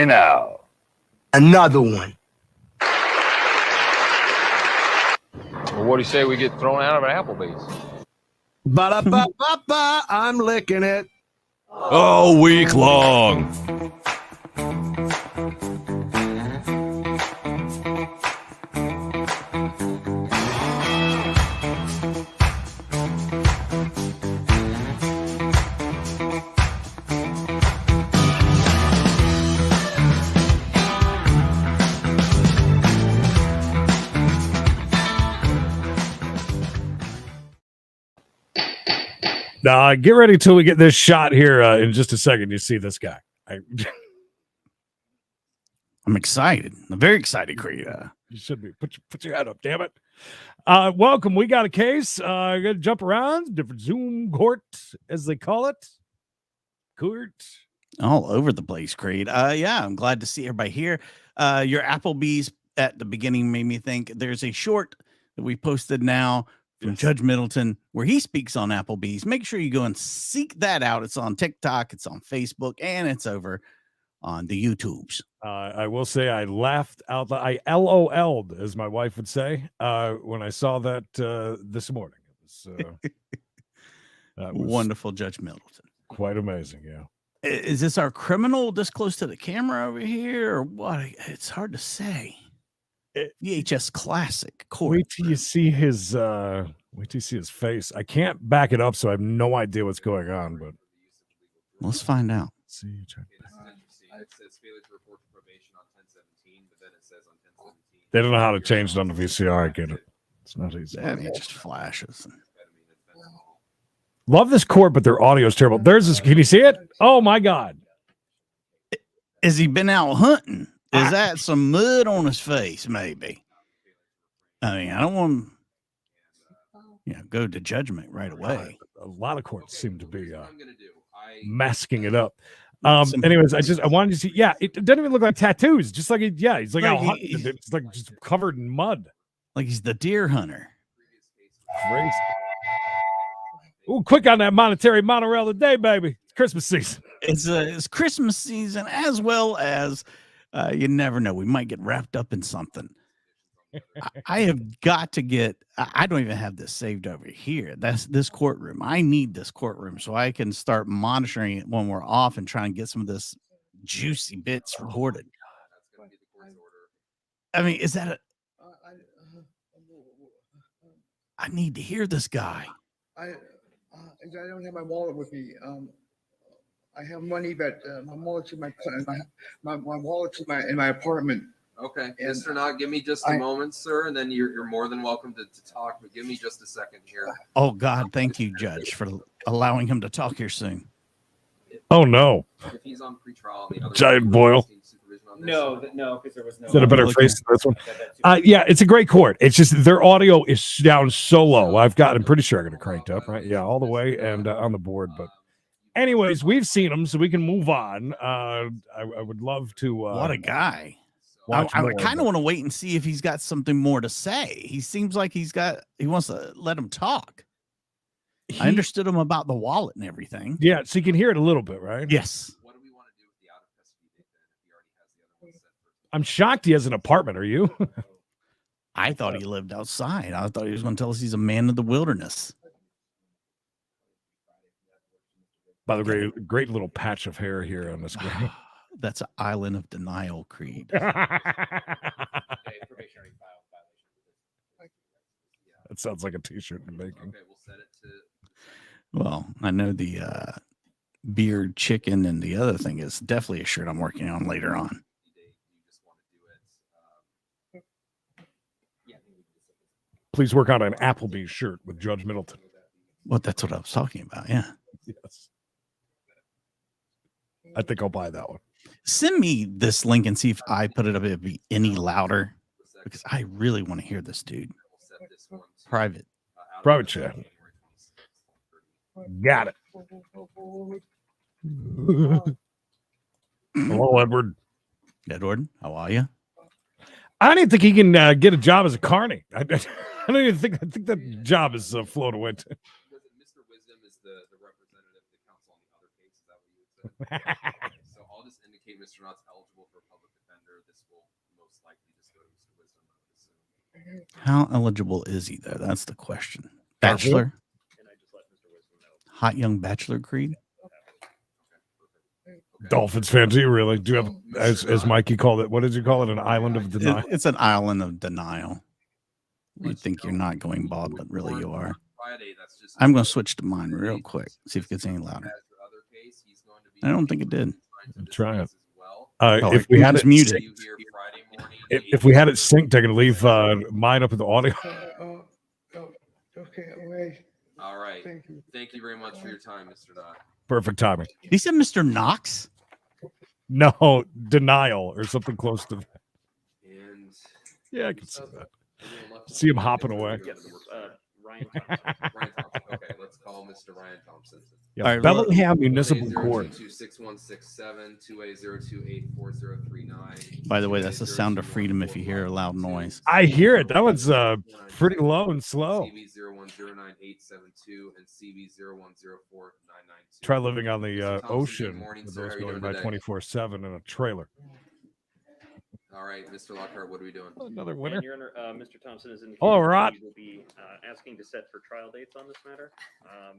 Hey now. Another one. Well, what do you say we get thrown out of an Applebee's? Ba-da-ba-ba-ba, I'm licking it. All week long. Get ready till we get this shot here in just a second. You see this guy. I'm excited. I'm very excited, Creed. You should be. Put your head up, damn it. Welcome. We got a case. Got to jump around. Different Zoom court, as they call it. Court. All over the place, Creed. Yeah, I'm glad to see everybody here. Your Applebee's at the beginning made me think there's a short that we posted now from Judge Middleton where he speaks on Applebee's. Make sure you go and seek that out. It's on TikTok, it's on Facebook, and it's over on the YouTubes. I will say I laughed out loud. I LOL'd, as my wife would say, when I saw that this morning. It was, that was wonderful, Judge Middleton. Quite amazing, yeah. Is this our criminal this close to the camera over here, or what? It's hard to say. VHS classic. Wait till you see his face. I can't back it up, so I have no idea what's going on. But let's find out. Let's see, check. It says failure to report to probation on 10/17, but then it says on 10/17. They don't know how to change it on the VCR. I get it. It's not easy. It just flashes. Love this court, but their audio is terrible. There's this. Can you see it? Oh my God! Has he been out hunting? Is that some mud on his face? Maybe. I mean, I don't want to, go to judgment right away. A lot of courts seem to be masking it up. Anyways, I wanted to see. Yeah, it doesn't even look like tattoos. Just like he's like out hunting. It's like just covered in mud. Like he's the deer hunter. Crazy. Ooh, quick on that monetary monorail today, baby. It's Christmas season. It's Christmas season, as well as you never know. We might get wrapped up in something. I have got to get. I don't even have this saved over here. That's this courtroom. I need this courtroom so I can start monitoring it when we're off and try and get some of this juicy bits recorded. I mean, is that I need to hear this guy. I don't have my wallet with me. I have money, but my wallet's in my wallet's in my apartment. Okay, Mr. Knott, give me just a moment, sir, and then you're more than welcome to talk, but give me just a second here. Oh, God, thank you, Judge, for allowing him to talk here soon. Oh, no. If he's on pretrial, Giant Boyle. No, because there was no. Is that a better face than this one? Yeah, it's a great court. It's just their audio is down so low. I'm pretty sure I got it cranked up, right? Yeah, all the way and on the board. But anyways, we've seen him, so we can move on. I would love to. What a guy. I kind of want to wait and see if he's got something more to say. He seems like he wants to let him talk. I understood him about the wallet and everything. Yeah, so you can hear it a little bit, right? Yes. What do we want to do with the out of custody date then if he already has the other one set for? I'm shocked he has an apartment. Are you? I thought he lived outside. I thought he was going to tell us he's a man of the wilderness. By the way, great little patch of hair here on the screen. That's an island of denial, Creed. That sounds like a t-shirt in making. Okay, we'll set it to. Well, I know the beard chicken and the other thing is definitely a shirt I'm working on later on. Please work on an Applebee's shirt with Judge Middleton. Well, that's what I was talking about. Yeah. Yes. I think I'll buy that one. Send me this link and see if I put it up. It'd be any louder because I really want to hear this dude. Private chat. Got it. Hello, Edward. Edward, how are you? I don't even think he can get a job as a carny. I don't even think. I think that job is flown away. Mr. Wisdom is the representative of the council on the other case. Is that what you would say? So I'll I'll just indicate Mr. Knott's eligible for a public defender. This will most likely just go to Mr. Wisdom, I would assume. How eligible is he though? That's the question. Bachelor? Bachelor? Hot young bachelor creed? Okay. Dolphins fan, do you really? Do you have, So, as Mikey called it, what did you call it? An island of denial? It's an island of denial. You think you're not going bald, but really you are. Friday, that's just I'm going to switch to mine real quick. See if it gets any louder. As your other case, he's going to be I don't think it did. assigned to this Try it. case as well. Oh, If we had it's it muted. See you here Friday morning. if we had it synced, I could leave mine up in the audio. Okay, wait, All right. thank you. Thank you very much for your time, Mr. Knott. Perfect timing. He said Mr. Knox? No, denial or something close to that. And Yeah, I can see that. everyone left See him hopping away. Ryan Thompson. Ryan Thompson. Okay, let's call Mr. Ryan Thompson. Yeah, All right, Bellingham Municipal Court. 26167 2A028439. By the way, that's the sound of freedom if you hear a loud noise. I hear it. That one's pretty low and slow. CB0109872 and CB0104992. Try living on the Thompson, good ocean morning, with sir. those How you going doing by today? 24/7 in a trailer. All right, Mr. Lockhart, what are we doing? Another And winner. Your Honor, Mr. Thompson is indicating Hello, that Rod. he will be asking to set for trial dates on this matter. I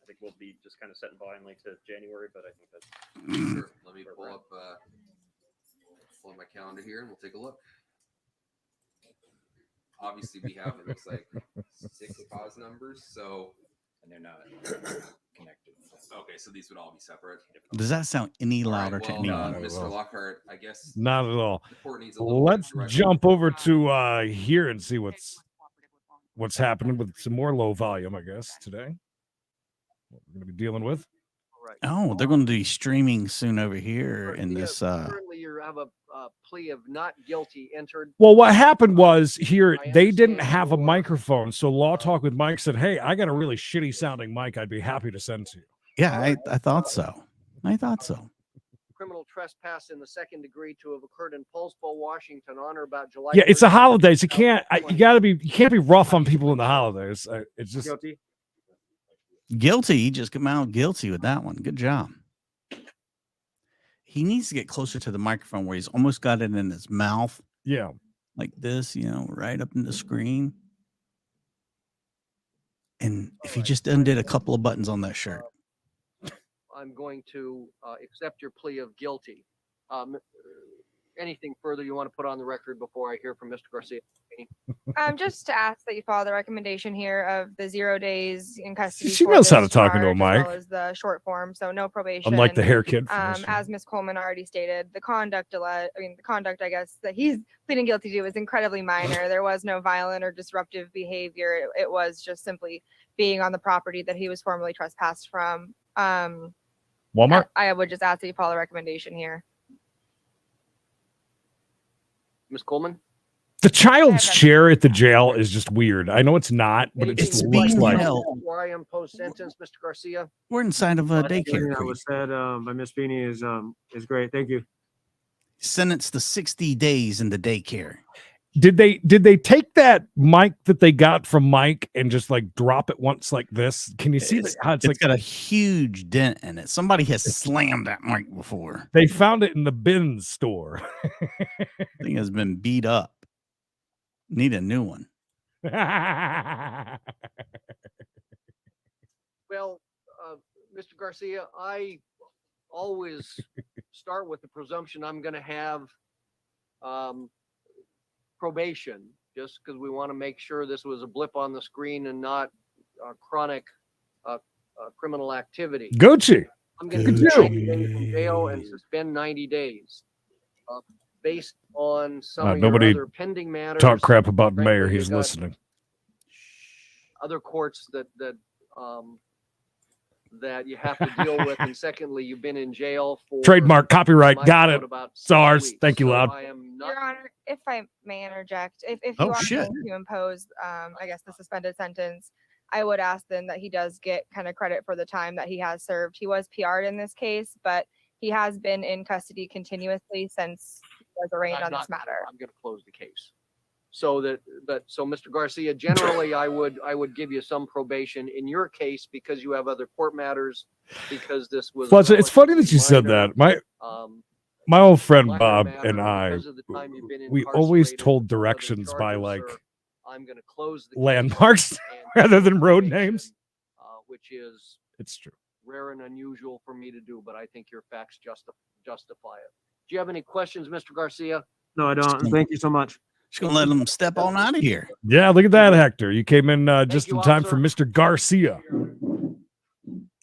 think we'll be just kind of setting blindly to January, but I think that's Sure. Let me pull up my calendar here and we'll take a look. Obviously, we have, it looks like 6 cause numbers, so. And they're not connected. Okay, so these would all be separate. Does that sound any All right, louder to well, anyone? Mr. Well. Lockhart, I guess Not at all. the court needs a little bit of Let's direction. jump over to here and see what's happening with some more low volume, I guess, today. What we're going to be dealing with. Oh, they're going to be streaming soon over here in this. Currently, you have a plea of not guilty entered. Well, what happened was here, they didn't have a microphone. So Law Talk with Mike said, hey, I got a really shitty sounding mic I'd be happy to send to you. Yeah, I thought so. I thought so. Criminal trespass in the second degree to have occurred in Poulsbo, Washington, on or about July. Yeah, it's the 13th, holidays. You can't, you 2020. can't be rough on people in the holidays. It's just, Guilty. Guilty. He just came out guilty with that one. Good job. He needs to get closer to the microphone where he's almost got it in his mouth yeah. like this, right up in the screen. And if he just undid a couple of buttons on that shirt. I'm going to accept your plea of guilty. Anything further you want to put on the record before I hear from Mr. Garcia? Just to ask that you follow the recommendation here of the 0 days in custody. She for knows how to this talk into a charge, as mic. well as the short form, so no probation. Unlike the hair kid. As Ms. Coleman already stated, the conduct, I guess, that he's pleading guilty to is incredibly minor. There was no violent or disruptive behavior. It was just simply being on the property that he was formerly trespassed from. Walmart? I would just ask that you follow the recommendation here. Ms. Coleman? The child's chair at the jail is just weird. I know it's not, but it It's just being looks like. held. Before I impose sentence, Mr. Garcia? We're inside of a Everything daycare. that Creed. was said by Miss Feeney is great. Thank you. Sentenced to 60 days in the daycare. Did they take that mic that they got from Mike and just like drop it once like this? Can you see that? How it's like got a huge dent in it. Somebody has slammed that mic before. they found it in the bin store. Thing has been beat up. Need a new one. Well, Mr. Garcia, I always start with the presumption I'm going to have probation, just because we want to make sure this was a blip on the screen and not chronic criminal activity. Gucci. I'm going to Good do 90 days in jail and suspend 90 days based on some of your nobody other pending matters. Talk crap about the Frankly, mayor. you He's got listening. Other courts that you have to deal with, and secondly, you've been in jail for Trademark, copyright, my got count it. about 6 SARS. weeks. Thank you, So Loud. I am not. Your Honor, if I may interject, if you Oh, are shit. going to impose, I guess, the suspended sentence, I would ask then that he does get kind of credit for the time that he has served. He was PR'd in this case, but he has been in custody continuously since he was arraigned I'm on this not- matter. I'm going to close the case. So Mr. Garcia, generally, I would give you some probation in your case because you have other court matters, because this was. Well, it's funny that you said minor. that. My My old friend minor Bob matter, and I, because of the time you've been we always incarcerated told for other directions by charges, like sir, I'm going to close the case landmarks and rather give than road information, names. which is It's true. rare and unusual for me to do, but I think your facts justify it. Do you have any questions, Mr. Garcia? No, I don't. Thank you so much. Just gonna let them step on out of here. Yeah, look at that, Hector. You came in just you, in time for officer. Mr. Garcia.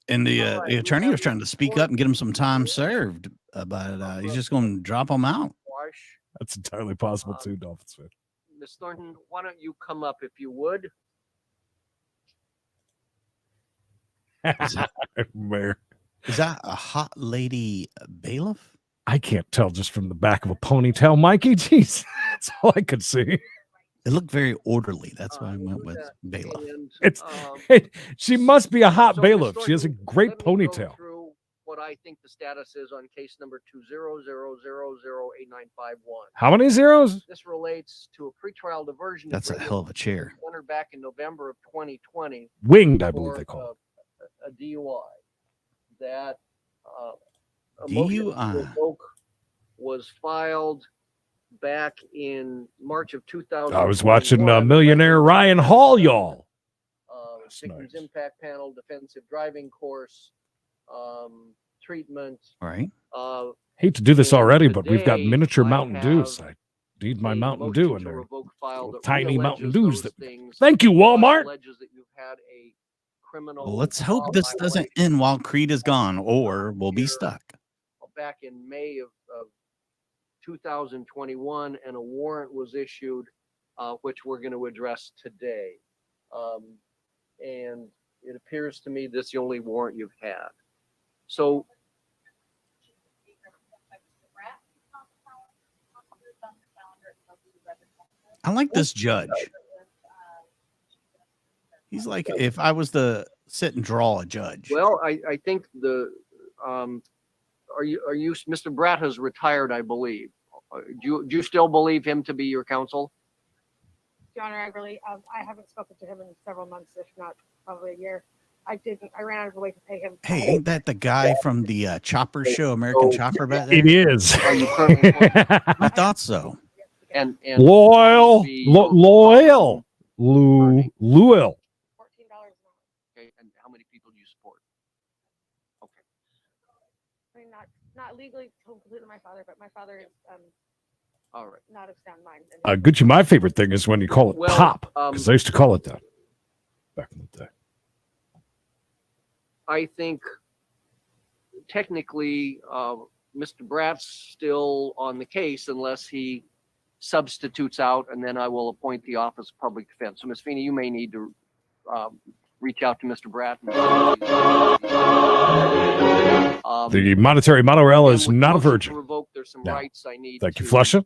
And the All right, the we attorney have was trying to the speak court up and get him some time served, but he's just going to drop them out. Wash. That's entirely possible too, Dolphins fan. Ms. Thornton, why don't you come up if you would? Mayor. Is that a hot lady bailiff? I can't tell just from the back of a ponytail, Mikey. Jeez, that's all I could see. It looked very orderly. That's why I went with bailiff. And, It's she must be a hot so, Ms. bailiff. She has a Thornton, great let me go ponytail. through what I think the status is on case number 200008951. How many zeros? This relates to a pretrial diversion. That's a agreement hell of a chair. entered back in November of 2020 Winged, I believe for they call it. a DUI. That a motion to DUI. revoke was filed back in March of 2000. I was watching Millionaire Ryan Hall, y'all. Victims nice. Impact Panel, defensive driving course, treatment. Right. Hate to do this And already, but we've got today miniature I Mountain Dews. have I need my a Mountain motion Dew in to there. revoke file that Tiny Mountain realleges Dews. those That. things, Thank you, Walmart. alleges that you've had a criminal Well, let's hope law this doesn't violation end while Creed is gone, or we'll be stuck. back in May of 2021, and a warrant was issued, which we're going to address today. And it appears to me this is the only warrant you've had. So I like this judge. He's like if I was to sit and draw a judge. well, I think the are you Mr. Bratt has retired, I believe. Do you still believe him to be your counsel? Your Honor, I haven't spoken to him in several months, if not probably a year. I ran out of the way to pay him. Hey, ain't that the guy from the Chopper show, American Chopper? Back there? It is. Are you currently I thought so. and Loyal. the- Loyal. Louisville. $14 an hour. Okay, and how many people do you support? Okay. I mean, not legally completely my father, but my father is All right. not of sound mind. Gucci, my favorite thing is when you call it Well, pop, because I used to call it that back in the day. I think technically Mr. Bratt's still on the case unless he substitutes out, and then I will appoint the Office of Public Defense. So, Ms. Feeney, you may need to reach out to Mr. Bratt. The monetary monorail is and with not a motion to virgin. Revoke, there's some No. rights I need. Thank you, to, Flusha.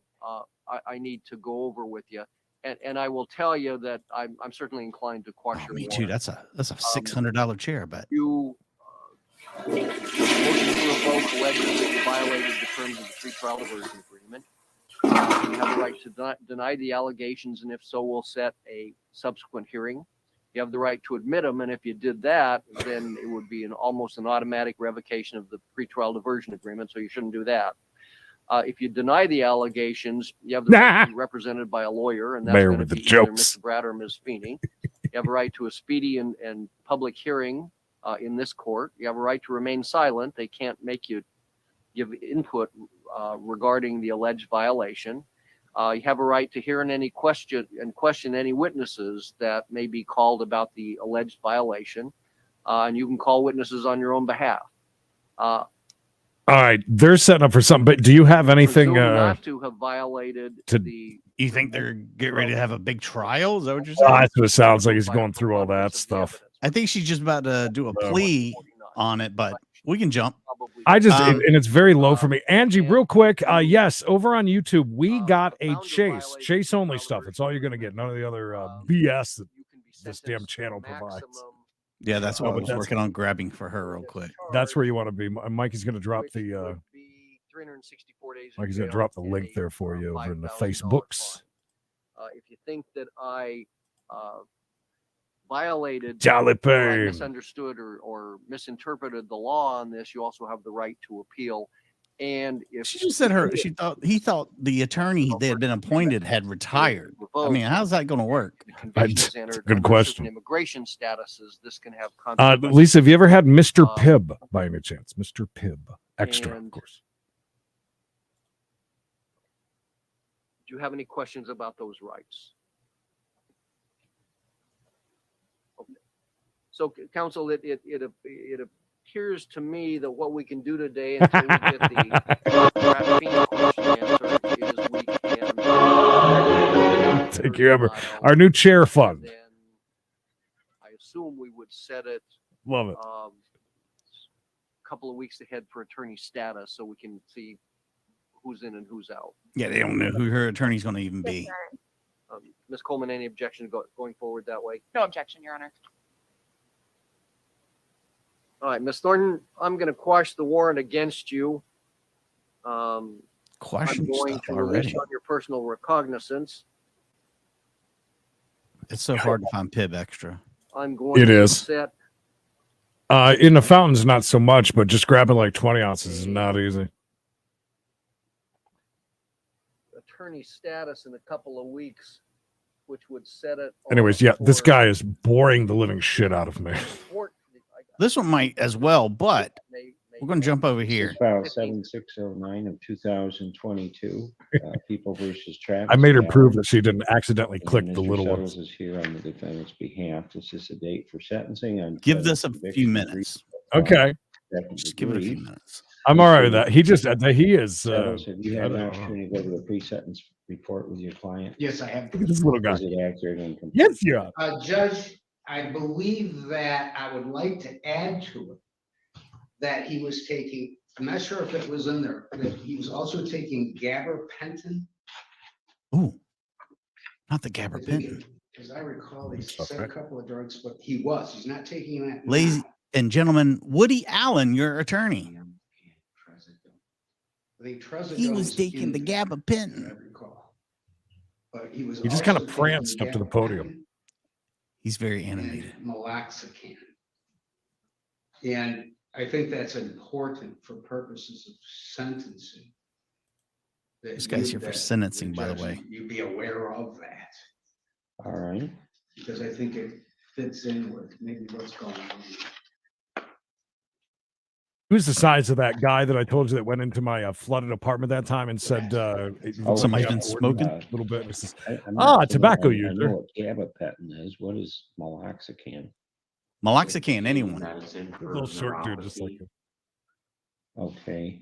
I need to go over with you, and I will tell you that I'm certainly inclined to quash Oh, your me too. warrant. That's a $600 chair, but You motion to revoke alleges that you violated the terms of the pretrial diversion agreement. You have the right to deny the allegations, and if so, we'll set a subsequent hearing. You have the right to admit them, and if you did that, then it would be almost an automatic revocation of the pretrial diversion agreement, so you shouldn't do that. If you deny the allegations, you have the right to be represented by a lawyer, and that's Mayor going to with the be either jokes. Mr. Bratt or Ms. Feeney. You have a right to a speedy and public hearing in this court. You have a right to remain silent. They can't make you give input regarding the alleged violation. You have a right to hear any question any witnesses that may be called about the alleged violation, and you can call witnesses on your own behalf. All right, they're setting up for something, but do you have anything Presume not to have violated to- the. you think they're getting ready to have a big trial? Is that what you're saying? That's what it sounds like. He's going through all that stuff. I think she's just about to do a plea on it, but we can jump. I just Um, and it's very low for me. Angie, real quick, yes, over on YouTube, we got a chase only stuff. It's all you're gonna get. None of the other BS that this damn channel provides. Yeah, that's what I but was that's- working on grabbing for her real quick. That's where you want to be. Mikey's gonna drop the 364 days. Mikey's gonna drop the link there for you over in the Facebooks. If you think that I violated, Jolly or I Payne. misunderstood or misinterpreted the law on this, you also have the right to appeal. And if She just said he thought the attorney that had been appointed had retired. I mean, how's that going to work? the conviction is entered Good under question. certain immigration statuses, this can have consequences. Lisa, have you ever had Mr. Pibb by any chance? Mr. Pibb, extra, of and- course. Do you have any questions about those rights? Okay. So, counsel, it appears to me that what we can do today until we get the FEMA question answered is we can Take care of our new chair fund. then I assume we would set it Love it. a couple of weeks ahead for attorney status so we can see who's in and who's out. Yeah, they don't know who her attorney's going to even be. Ms. Coleman, any objection to going forward that way? No objection, Your Honor. All right, Ms. Thornton, I'm going to quash the warrant against you. Quashing I'm going stuff to already. release on your personal recognizance. It's so hard to find Pibb extra. I'm going It to is. set In the fountains, not so much, but just grabbing like 20 ounces is not easy. attorney status in a couple of weeks, which would set it. Anyways, yeah, this guy is boring the living shit out of me. This one might as well, but we're going to jump over here. File 7609 of 2022, People versus Travis. I made her Allen. prove that she didn't accidentally And click the Mr. little Settles ones. is here on the defendant's behalf. This is the date for sentencing. On Give this a few minutes. Okay. Just give it a few minutes. I'm all right with that. He just, he is. Settles, have you I had an don't know. opportunity to go to the pre-sentence report with your client? Yes, I have. Look at this little guy. Is it accurate and complete? Yes, you are. Judge, I believe that I would like to add to it that he was taking, I'm not sure if it was in there, that he was also taking gabapentin. Ooh, not the gabapentin. As I recall, they said a couple of drugs, but he's not taking that. Ladies and gentlemen, Woody Allen, your attorney. He was taking the gabapentin. But he was. He just kind of also pranced taking up to the podium. He's very animated. and Meloxicam. And I think that's important for purposes of sentencing. That This guy's you- here for that sentencing, by the judge, way. You be aware of that, All right. because I think it fits in with maybe what's going on. Who's the size of that guy that I told you that went into my flooded apartment that time and said, Somebody's been smoking? A little bit. This is, I'm not tobacco familiar. I user. know what gabapentin is. What is meloxicam? Meloxicam, anyone. Little short dude, just like him. Okay.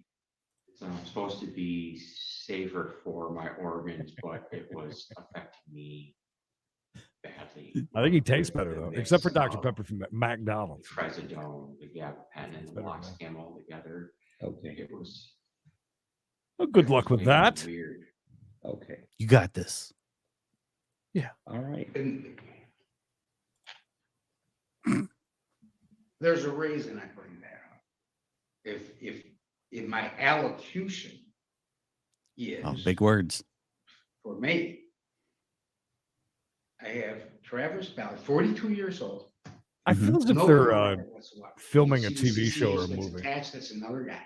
It's supposed to be safer for my organs, but it was affecting me badly. I think he tastes better though, The except for mix Dr. of Pepper from McDonald's. Trazodone, the gabapentin, and the meloxicam all together. Okay. It was Well, good luck with that. weird. Okay. You got this. Yeah. All right. There's a reason I bring that up. If my allocution is. Oh, big words. For me, I have Travis Valley, 42 years old. I feel as if No they're criminal record whatsoever. filming a You see the TV show or a CCH that's movie. Attached, that's another guy.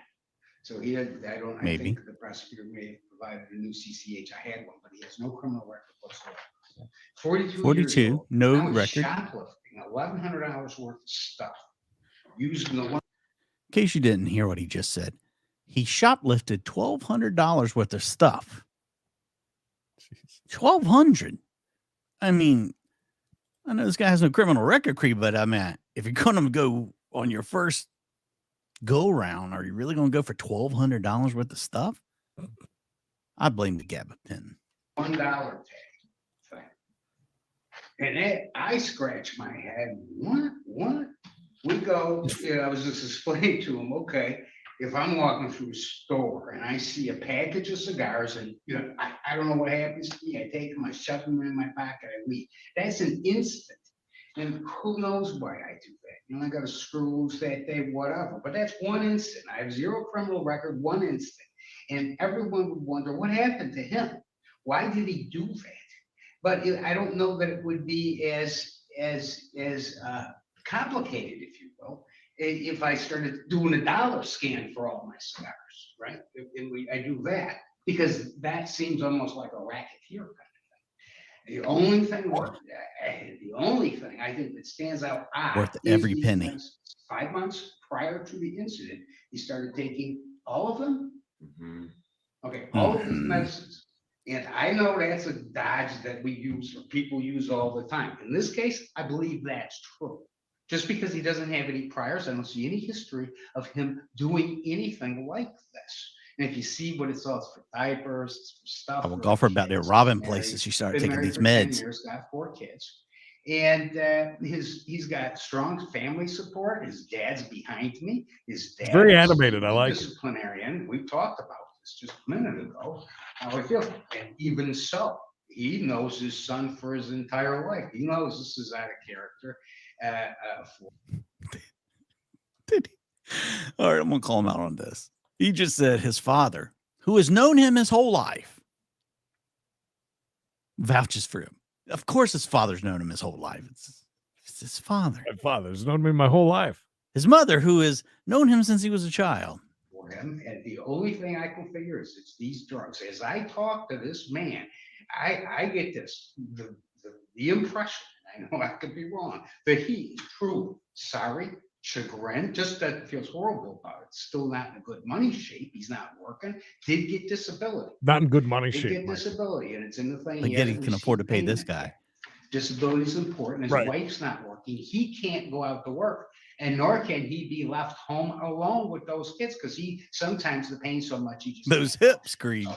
So he had, I Maybe. think the prosecutor may have provided a new CCH. I had one, but he has no criminal record whatsoever. 42 years 42, old. no I was record. Shoplifting $1,100 worth of stuff. Using the one. In case you didn't hear what he just said, he shoplifted $1,200 worth of stuff. 1,200. I mean, I know this guy has no criminal record, Creed, but I mean, if you're going to go on your first go round, are you really going to go for $1,200 worth of stuff? I blame the gabapentin. $1 tag thing. And I scratch my head. What? We go, I was just explaining to him, okay, if I'm walking through a store and I see a package of cigars and, I don't know what happens to me. I take them, I shove them in my pocket, I leave. That's an instant. And who knows why I do that? I got a screw loose that day, whatever. But that's one instant. I have zero criminal record, one instant. And everyone would wonder what happened to him. Why did he do that? But I don't know that it would be as complicated, if you will, if I started doing a dollar scan for all my cigars, right? I do that because that seems almost like a racketeer kind of thing. The only thing I think that stands out Worth is every penny. because 5 months prior to the incident, he started taking all of them. Okay, all of these medicines. And I know that's a dodge that we use, or people use all the time. In this case, I believe that's true. Just because he doesn't have any priors, I don't see any history of him doing anything like this. And if you see what it's all, it's for diapers, it's for stuff. I will for golf her about there kids. robbing He's married- places. You started been taking married these for 10 meds. years, got 4 kids. And he's got strong family support. His dad's behind me. His dad very is animated. I a like it. disciplinarian. We talked about this just a minute ago. How I feel. And even so, he knows his son for his entire life. He knows this is out of character. All right, I'm gonna call him out on this. He just said his father, who has known him his whole life, vouches for him. Of course, his father's known him his whole life. It's his father. My father's known me my whole life. His mother, who has known him since he was a child. For him, and the only thing I can figure is it's these drugs. As I talk to this man, I get the impression, I know I could be wrong, that he is truly sorry, chagrin, just that feels horrible about it. Still not in a good money shape. He's not working. Did get disability. Not in good money Did shape. get Mike. disability, and it's in the thing. But yet he can afford to pay this guy. Disability is important. His Right. wife's not working. He can't go out to work, and nor can he be left home alone with those kids because sometimes the pain so much he just Those can't hips, Creed.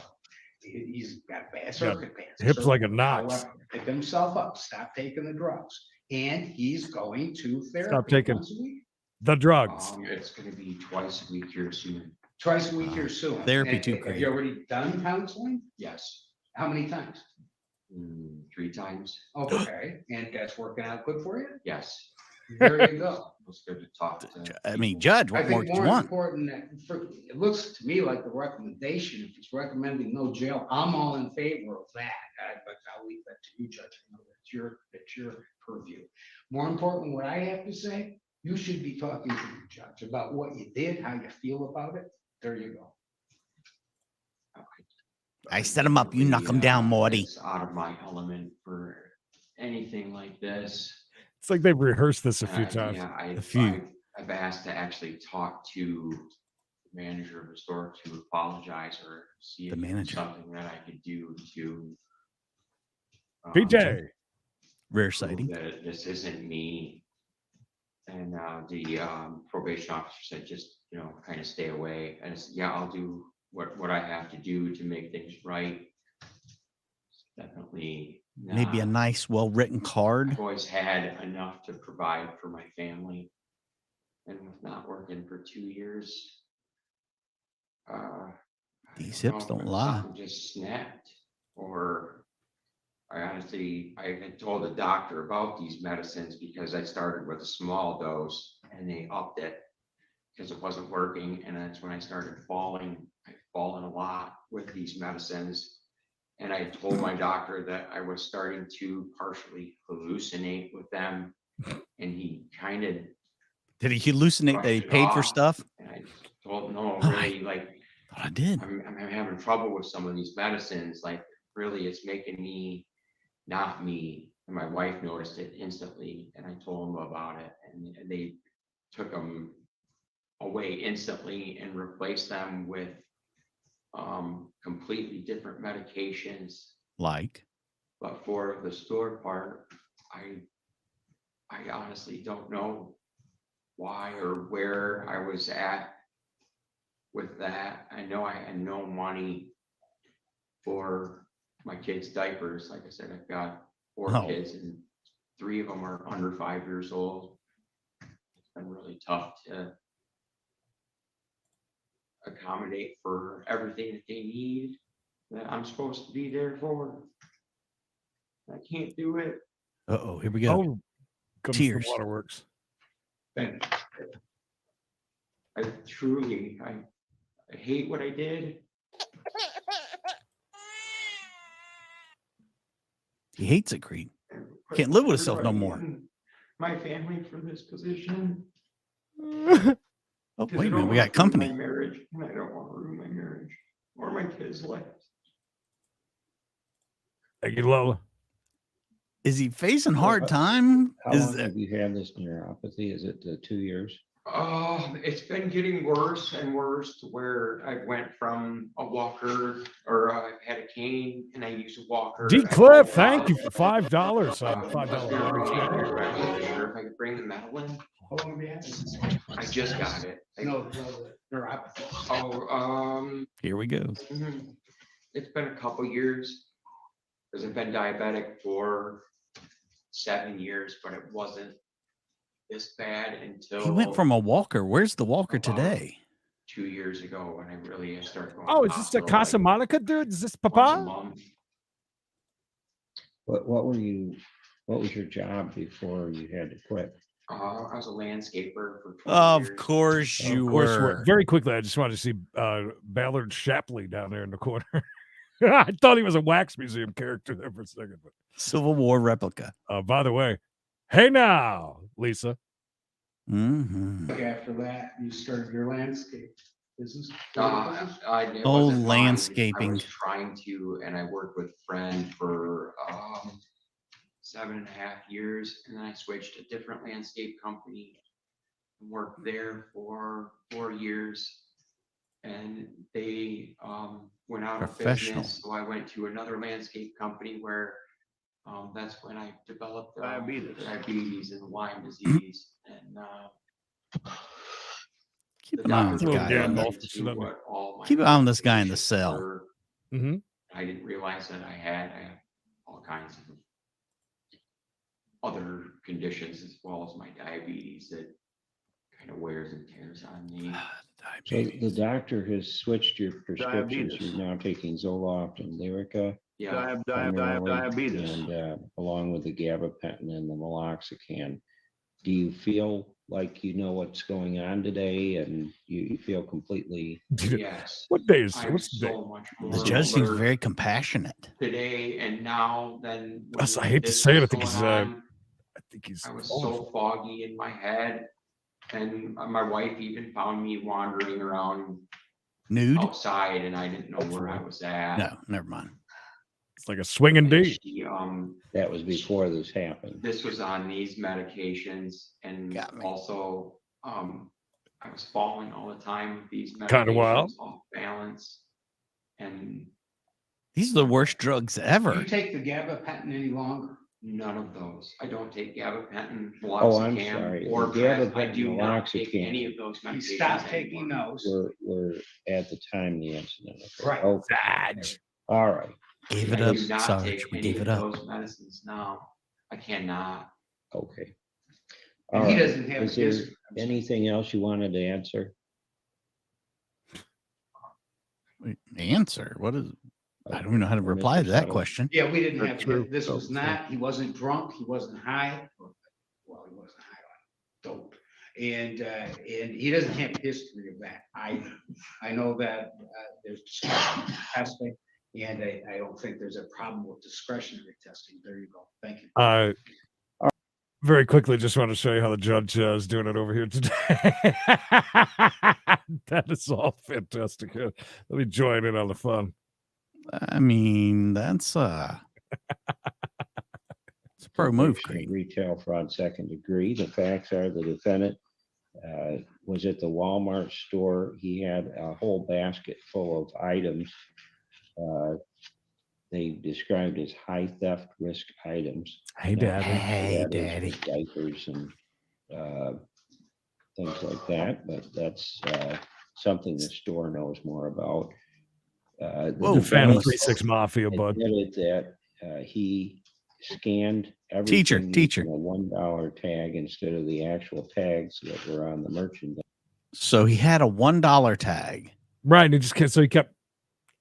He's got bad Got circuit pain. hips like a Knox. Pick himself up. Stop taking the drugs, and he's going to therapy. Stop taking once a week. the drugs. It's gonna be twice a week here soon. Twice a week here soon. Therapy And too, Have Craig. you already done counseling? Yes, How many times? 3 times. Okay, and that's working out good for you? Yes. There you go. It's good to talk to. I mean, Judge, I what more think do you more want? important it looks to me like the recommendation, if he's recommending no jail, I'm all in favor of that. But I'll leave that to you, Judge. I know that's your purview. More important, what I have to say, you should be talking to the judge about what you did, how you feel about it. There you go. I set him up. You knock him down, Morty. It's out of my element for anything like this. It's like they've rehearsed this a few Uh, times. Yeah, I've asked to actually talk to the manager of the store to apologize or see if there's something that I could do to PJ. Rare prove sighting. that this isn't me. And the probation officer said, just, kind of stay away. And I said, yeah, I'll do what I have to do to make things right. Definitely. Maybe a nice, well-written card. I've always had enough to provide for my family. And with not working for 2 years, These hips don't lie. something just snapped. Or I had told the doctor about these medicines because I started with a small dose and they upped it because it wasn't working. And that's when I started falling. I've fallen a lot with these medicines. And I told my doctor that I was starting to partially hallucinate with them. And he kind of Did he hallucinate that he paid for stuff? And I told him, no, Oh, really, I did. I'm having trouble with some of these medicines. Like, really, it's making me not me. And my wife noticed it instantly. And I told them about it. And they took them away instantly and replaced them with completely different medications. Like? But for the store part, I honestly don't know why or where I was at with that. I know I had no money for my kids' diapers. Like I said, I've got 4 kids and 3 of them are under 5 years old. It's been really tough to accommodate for everything that they need that I'm supposed to be there for. I can't do it. Uh-oh, here we go. Oh, comes the Tears. waterworks. And I truly, I hate what I did. He hates it, Creed. Can't live with himself no more. My family for this position. Oh, 'Cause wait I a minute. don't We wanna got ruin company. My marriage, and I don't want to ruin my marriage or my kids' life. Thank you, Lola. Is he facing So hard time? How Is long have you had this neuropathy? Is it 2 years? It's been getting worse and worse to where I went from a walker, or I had a cane and I used a walker. D at Cliff, home. thank you for $5. $5 I donation. wasn't sure if I could bring the medal in. How long have you had this? I just got it. No, neuropathy. Oh, Here we go. it's been a couple years, because I've been diabetic for 7 years, but it wasn't this bad until He went from a walker. Where's the walker today? 2 years ago when I really started going. Oh, to is the this the hospital, Casa Monica dude? Is this once a Papa? month. What was your job before you had to quit? I was a landscaper for 20 Of years. course you Of course, were. very quickly, I just wanted to see Ballard Shapley down there in the corner. I thought he was a wax museum character there for a second. But Civil War replica. by the way, hey now, Lisa. Mm-hmm. After that, you started your landscape business. It wasn't mine. Landscaping. I was trying to, and I worked with a friend for 7.5 years, and then I switched to a different landscape company and worked there for 4 years. And they went out of Professional. business, so I went to another landscape company where that's when I developed diabetes and Lyme disease. And Keep an eye on this guy. Keep an eye on this guy in the cell. I didn't realize that I had all kinds of other conditions as well as my diabetes that kind of wears and tears on me. So the doctor has switched your prescriptions. You're now taking Zoloft and Lyrica. Yeah. primarily, and along with the gabapentin and the meloxicam. Do you feel like you know what's going on today, and you feel completely? Yes. What day is I'm what's the day? so much more The judge seems alert very compassionate. today and now than when I hate to this say it. was I think he's. going on. I think he's. I was so foggy in my head, and my wife even found me wandering around Nude? outside, and I didn't know where I was at. No, never mind. It's like a swinging D. She, That was before this happened. this was on these medications, and also I was falling all the time with these medications, Kinda wild. off balance, and These are the worst drugs Do ever. you take the gabapentin any longer? none of those. I don't take gabapentin, Oh, I'm meloxicam, sorry. or The Press. I gabapentin, do not take meloxicam. any of those You medications stopped taking anymore. those. Were at the time of the incident. Okay. Right. Oh, all right. Gave it I up, do not Sarge. take We any gave of it up. those medicines now. I cannot. Okay. And All he right. doesn't have Is a there history. anything else you wanted to answer? Wait, answer? What is? I don't even know how to reply to that question. Yeah, we didn't have, true. this was Oh, not, he wasn't drunk, he wasn't high. Well, he wasn't high on dope. And he doesn't have a history of that. I know that there's discretionary testing, and I don't think there's a problem with discretionary testing. There you go. Thank you. Very quickly, just want to show you how the judge is doing it over here today. That is all fantastic. Let me join in on the fun. I mean, that's it's a pro move. Conviction of retail fraud second degree. The facts are the defendant was at the Walmart store. He had a whole basket full of items. They described as high theft risk items. Hey, Now, Daddy. Hey, that is Daddy. with diapers and things like that, but that's something the store knows more about. The Whoa, defendant 3-6 Mafia, bud. admitted that he scanned everything Teacher. using a $1 tag instead of the actual tags that were on the merchandise. So he had a $1 tag. Right. And he just kept, so he kept.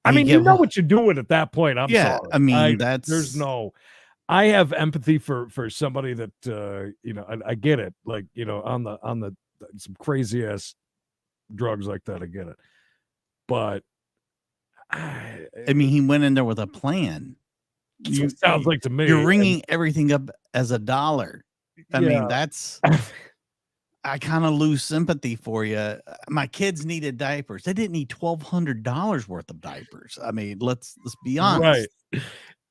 I And mean, you you get know one- what you're doing at that point. I'm Yeah, sorry. I mean, that's- there's no. I have empathy for somebody that you know. I get it. Like, you know, on the some crazy ass drugs like that. I get it. But I mean, he went in there with a plan. It sounds like to me. You're ringing everything up as $1. I mean, Yeah. that's. I kind of lose sympathy for you. My kids needed diapers. They didn't need $1,200 worth of diapers. I mean, let's be honest. Right.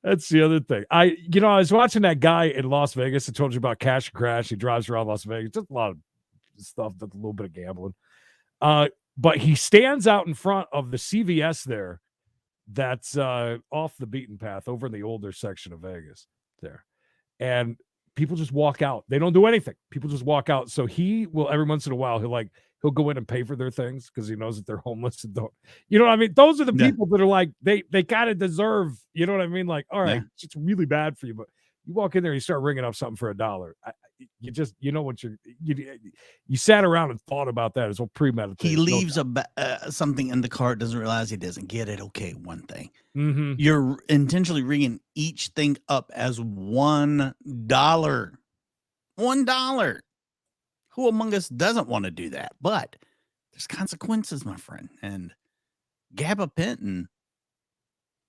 That's the other thing. I was watching that guy in Las Vegas. I told you about Cash and Crash. He drives around Las Vegas. Just a lot of stuff, a little bit of gambling. But he stands out in front of the CVS there. That's off the beaten path over in the older section of Vegas there. And people just walk out. They don't do anything. People just walk out. So he will every once in a while, he'll go in and pay for their things because he knows that they're homeless and don't, you know what I mean? Those are the people that are like, they kind of deserve, you know what I mean? Like, all right, it's really bad for you, but you walk in there, you start ringing up something for $1. You just, you know what you sat around and thought about that. It's all premeditated. He leaves something in the cart, doesn't realize he doesn't get it. Okay, one thing. Mm-hmm. You're intentionally ringing each thing up as $1. $1. Who among us doesn't want to do that? But there's consequences, my friend. And gabapentin,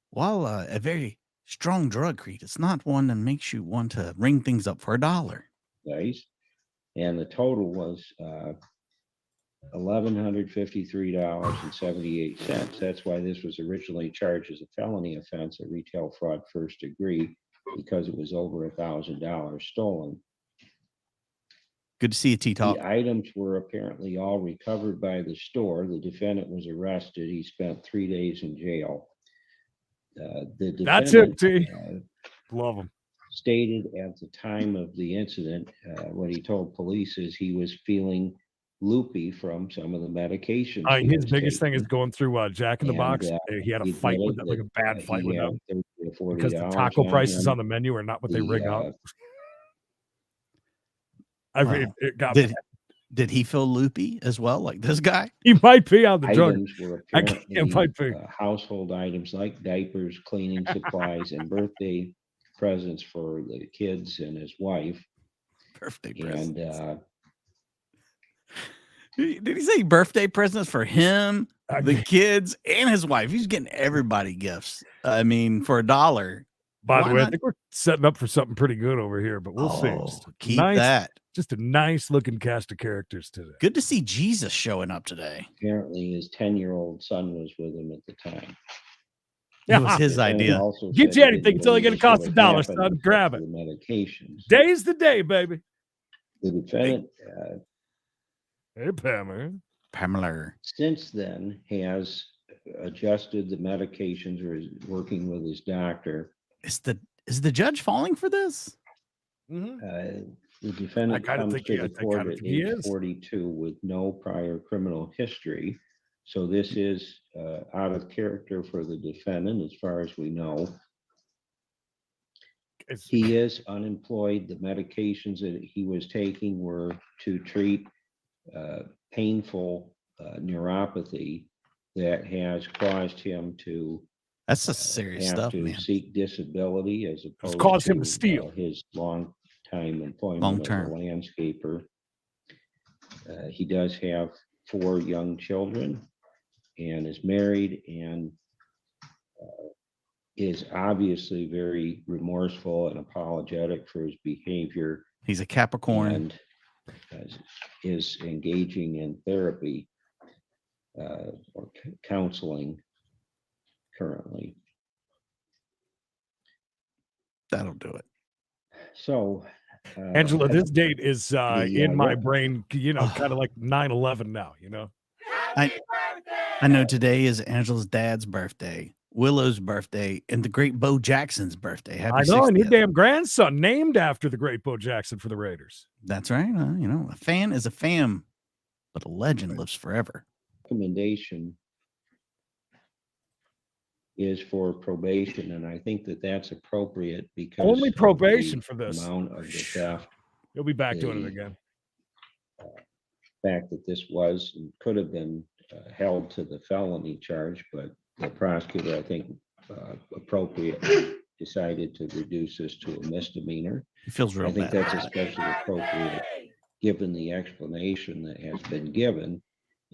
while a very strong drug, Creed, it's not one that makes you want to ring things up for $1. Nice. And the total was $1,153.78. That's why this was originally charged as a felony offense, a retail fraud first degree, because it was over $1,000 stolen. Good to see you, T-Talk. The items were apparently all recovered by the store. The defendant was arrested. He spent 3 days in jail. The That's it, defendant, T. Love him. Stated at the time of the incident, what he told police is he was feeling loopy from some of the medications. His biggest thing is going through Jack in the Box. He had a fight with them, like a bad fight with them, because the taco prices on the menu are not what they ring up. I mean, it got bad. Did he feel loopy as well, like this guy? He might be on the drug. Items were apparently household items like diapers, cleaning supplies, and birthday presents for the kids and his wife. Birthday presents. Did he say birthday presents for him, the kids, and his wife? He's getting everybody gifts. I mean, for $1. By the way, I think we're setting up for something pretty good over here, but we'll see. Keep that. Just a nice looking cast of characters today. Good to see Jesus showing up today. Apparently, his 10-year-old son was with him at the time. It was his idea. Get you anything until I get it cost $1, son. Grab it. Medications. Day's the day, baby. The defendant, hey, Pamela. Since then has adjusted the medications or is working with his doctor. Is the judge falling for this? The defendant comes to the court at age 42 with no prior criminal history. So this is out of character for the defendant, as far as we know. He is unemployed. The medications that he was taking were to treat painful neuropathy that has caused him to That's a serious stuff, man. Seek disability as opposed it's caused him to steal his long-time employment as a landscaper. He does have 4 young children and is married and is obviously very remorseful and apologetic for his behavior. He's a Capricorn and is engaging in therapy or counseling currently. That'll do it. So, Angela, this date is in my brain, kind of like 9/11 now, I know today is Angela's dad's birthday, Willow's birthday, and the great Bo Jackson's birthday. Happy I know, 60th. and your damn grandson named after the great Bo Jackson for the Raiders. That's right. A fan is a fan, but a legend lives forever. Recommendation is for probation, and I think that that's appropriate because only probation for this amount of the theft. You'll be back doing it again. Fact that this was and could have been held to the felony charge, but the prosecutor, I think, appropriately decided to reduce this to a misdemeanor. He feels real I think bad. that's especially appropriate given the explanation that has been given.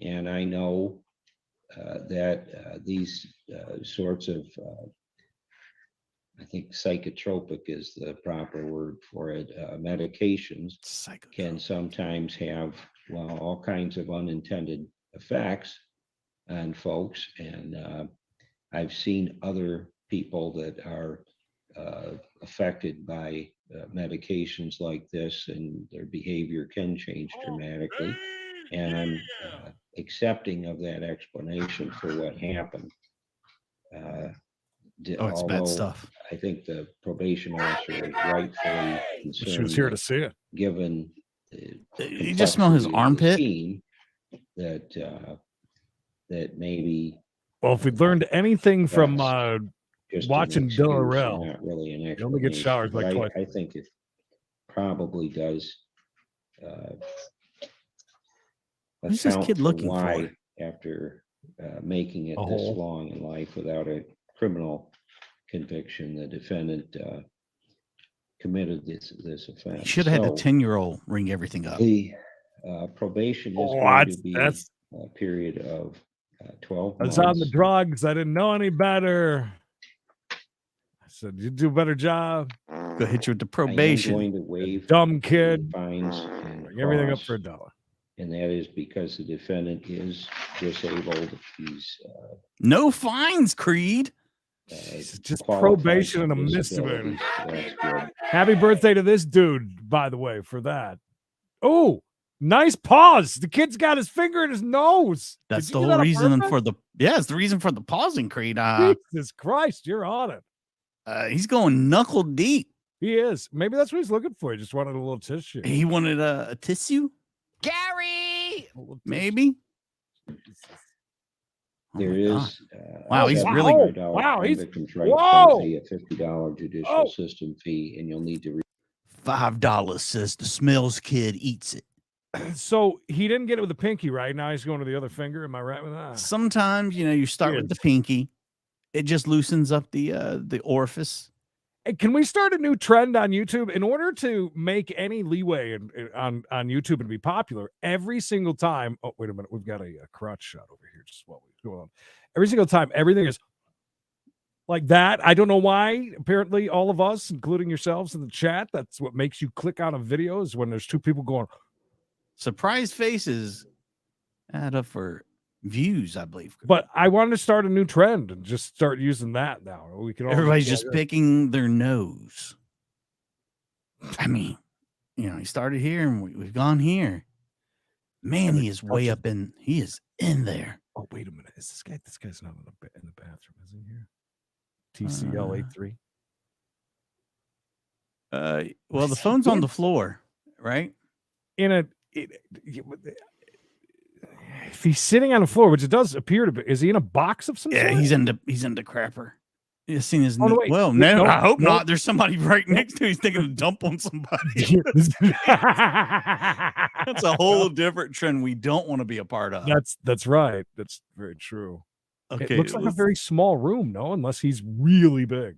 And I know that these sorts of, I think psychotropic is the proper word for it, medications can sometimes have well, all kinds of unintended effects on folks. And I've seen other people that are affected by medications like this, and their behavior can change dramatically. And I'm accepting of that explanation for what happened. Oh, it's bad Although stuff. I think the probation officer was rightfully concerned. She was here to see it. Given You just smell his armpit. That that maybe. Well, if we learned anything from just watching an excuse, Villarreal, not really an you only get explanation, showers but like twice. I think it probably does. Who's this account kid looking why, for? After making it A this hole. long in life without a criminal conviction, the defendant committed this offense. He should have had a So 10-year-old ring everything up. the probation is Oh, going to that's- be that's- a period of 12 I months. was on the drugs. I didn't know any better. I said, you do a better job. Go hit you with the I am probation. going to waive Dumb kid. fines and Bring everything up costs, for $1. and that is because the defendant is disabled. He's No fines, Creed. Just qualified probation for and a disability, misdemeanor. so that's good. Happy birthday to this dude, by the way, for that. Oh, nice pause. The kid's got his finger in his nose. That's Did the you do whole that on reason purpose? for the it's the reason for the pausing, Creed. Jesus Christ, you're on it. He's going knuckle deep. He is. Maybe that's what he's looking for. He just wanted a little tissue. He wanted a tissue. Gary, maybe. There my is. Wow, he's really $75 wow, he's- convictions right whoa. penalty, a $50 judicial Oh. system fee, and you'll need to. $5 says the smells kid eats it. So he didn't get it with the pinky, right? Now he's going to the other finger. Am I right with that? Sometimes you start with the pinky. It just loosens up the orifice. Hey, can we start a new trend on YouTube in order to make any leeway on YouTube and be popular? Every single time. Oh, wait a minute. We've got a crotch shot over here. Just while we go on. Every single time, everything is like that. I don't know why. Apparently, all of us, including yourselves in the chat, that's what makes you click on a video is when there's two people going. Surprise faces add up for views, I believe. But I wanted to start a new trend and just start using that now. We can all Everybody's just picking their nose. I mean, he started here and we've gone here. Man, he is way up in. He is in there. Oh, wait a minute. Is this guy? This guy's not in the bathroom, is he here? TCL 83. Well, the phone's on the floor, right? If he's sitting on the floor, which it does appear to be, is he in a box of some Yeah, sort? he's into crapper. He's seen his. Oh, no, wait. Well, No, no, I hope no. not. There's somebody right next to him. He's taking a dump on somebody. That's a whole different trend we don't want to be a part of. That's right. That's very true. Okay, It looks like a very small room, no? Unless he's really big.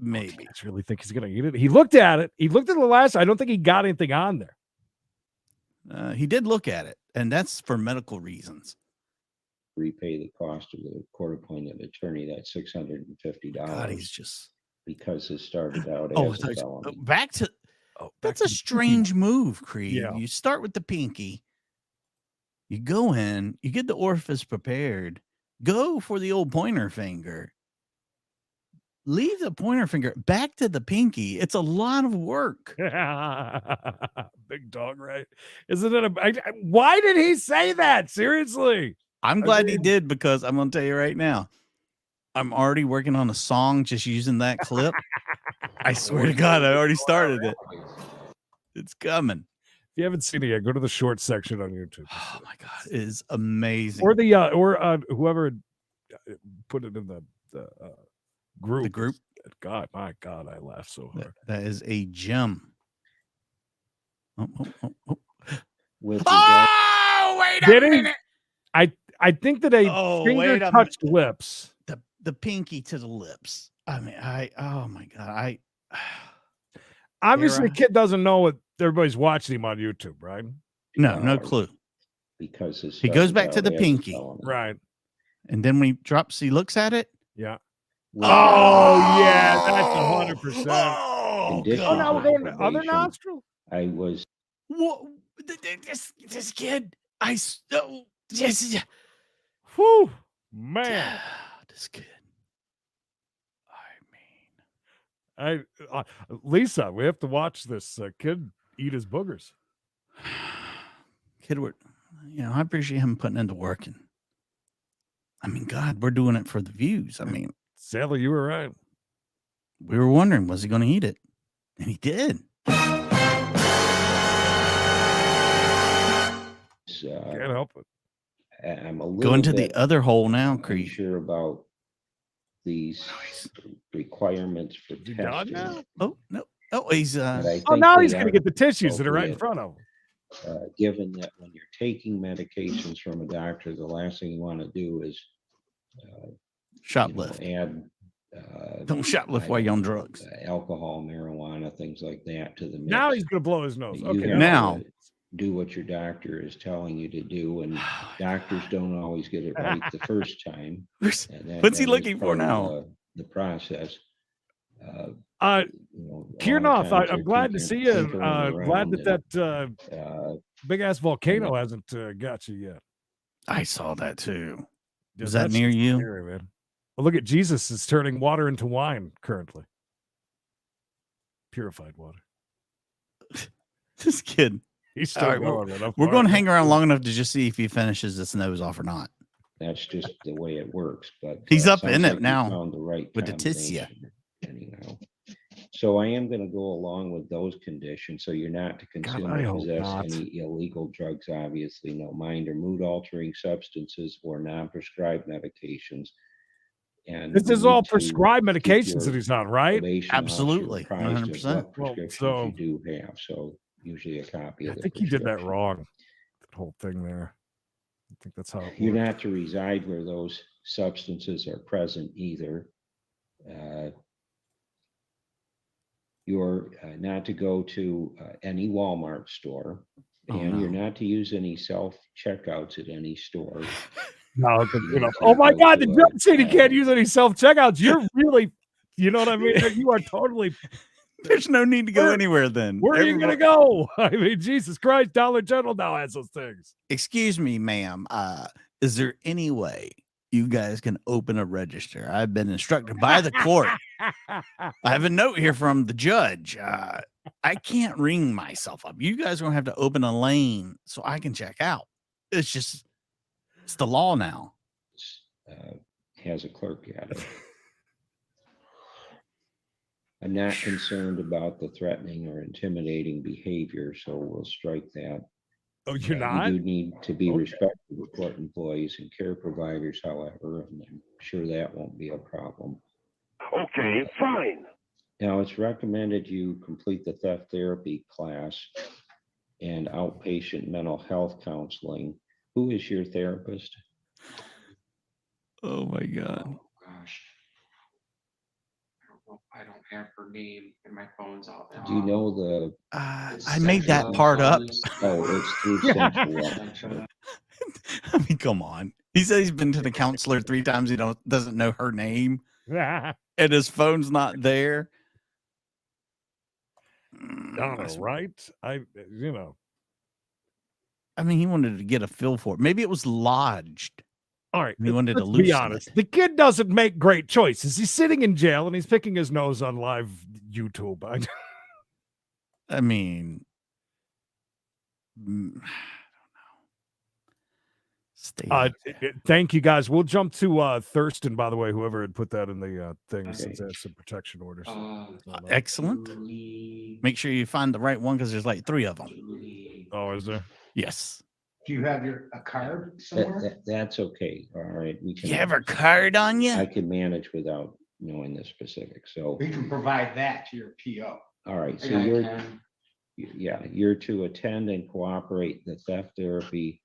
Maybe. I really think he's going to eat it. He looked at it. He looked at the last. I don't think he got anything on there. He did look at it, and that's for medical reasons. Repay the cost of the court-appointed attorney. That's $650. God, he's just because it started out Oh, as a felony. back to that's a strange move, Creed. Yeah. You start with the pinky, you go in, you get the orifice prepared, go for the old pointer finger, leave the pointer finger back to the pinky. It's a lot of work. Big dog, right? Isn't it? Why did he say that? Seriously. I'm glad he did, because I'm going to tell you right now, I'm already working on a song just using that clip. I swear to God, I already started it. It's coming. If you haven't seen it yet, go to the short section on YouTube. Oh my God, it is amazing. Or the whoever put it in the group. The group. God, my God, I laughed so hard. That is a gem. Oh. With Oh, wait a Did he? minute. I think that a Oh, finger wait a touched lips. The pinky to the lips. I mean, oh my God. Obviously, Era. the kid doesn't know what everybody's watching him on YouTube, right? No clue. Because He goes back to the pinky. Right. And then when he drops, he looks at it. Yeah. Oh, yeah, that's 100%. Oh, Conditions Oh, now we're of going to other probation. nostril? I was What? This kid, I so yes, Whew, man. this kid. Lisa, we have to watch this kid eat his boogers. Kid, I appreciate him putting into work. And I mean, God, we're doing it for the views. I mean, Sadly, you were right. We were wondering, was he going to eat it? And he did. Can't help it. I'm a little Going to bit the other hole now, Creed. unsure about these requirements for He done testing. now? Oh, no. Oh, he's But I Oh, think now they he's going to are get the tissues that are right in appropriate, front of him. given that when you're taking medications from a doctor, the last thing you want to do is shoplift. Add Don't shoplift while you're on drugs. Alcohol, marijuana, things like that to the mix. Now he's going to blow his nose. You Okay. have now to do what your doctor is telling you to do, and doctors don't always get it right the first time. What's that he is looking for part of now? The process. Kirnoff, I'm glad to see you. Glad that big ass volcano hasn't got you yet. I saw that too. Yeah, Was that near shit's you? scary, man. Well, look at Jesus is turning water into wine currently. Purified water. This kid. He's still All right, going. Man. We're going to hang around long enough to just see if he finishes this nose off or not. That's just the way it works. But He's up sounds in like it you now found the right with Letitia. combination anyhow. So I am going to go along with those conditions. So you're not to consume I or hope possess not. any illegal drugs, obviously, no mind or mood altering substances or non-prescribed medications. And This we is all need to prescribed keep medications your that he's on, right? probation officer Absolutely, apprised of 100%. what Well, prescriptions so- you do have. So usually a copy I of the think he did that prescription. wrong. That whole thing there. I think that's how it You're works. not to reside where those substances are present either. You're not to go to any Walmart store, Oh, and you're no. not to use any self-checkouts at any store. No, You need oh to my go God, the to judge said he can't use any self-checkouts. You're really, you know what I mean? You are totally. There's no need to go anywhere then. Where are you going to go? I mean, Jesus Christ, Dollar General now has those things. Excuse me, ma'am. Is there any way you guys can open a register? I've been instructed by the court. I have a note here from the judge. I can't ring myself up. You guys are going to have to open a lane so I can check out. It's the law now. Has a clerk at it. I'm not concerned about the threatening or intimidating behavior, so we'll strike that. Oh, you're not? You do need to be Okay. respectful of court employees and care providers, however, and I'm sure that won't be a problem. Okay, fine. Now, it's recommended you complete the theft therapy class and outpatient mental health counseling. Who is your therapist? Oh my God. Oh gosh. I don't have her name and my phone's off. Do you know the? I made that part up. Oh, it's through Central. I mean, come on. He said he's been to the counselor 3 times. He doesn't know her name, and his phone's not there. Donna, right? I mean, he wanted to get a feel for it. Maybe it was lodged. All right. He wanted to let's be loosen honest. it. The kid doesn't make great choices. He's sitting in jail and he's picking his nose on live YouTube. I mean, I don't know. Stay Thank you guys. We'll jump to Thurston, by the way, whoever had put that in the thing, since that's some protection orders. Excellent. Make sure you find the right one because there's like 3 of them. Oh, is there? Yes. Do you have a card somewhere? That's okay. All right. We can. You have a card on you? I can manage without knowing the specifics. So We can provide that to your PO. all right. So Yeah, I you're can. you're to attend and cooperate the theft therapy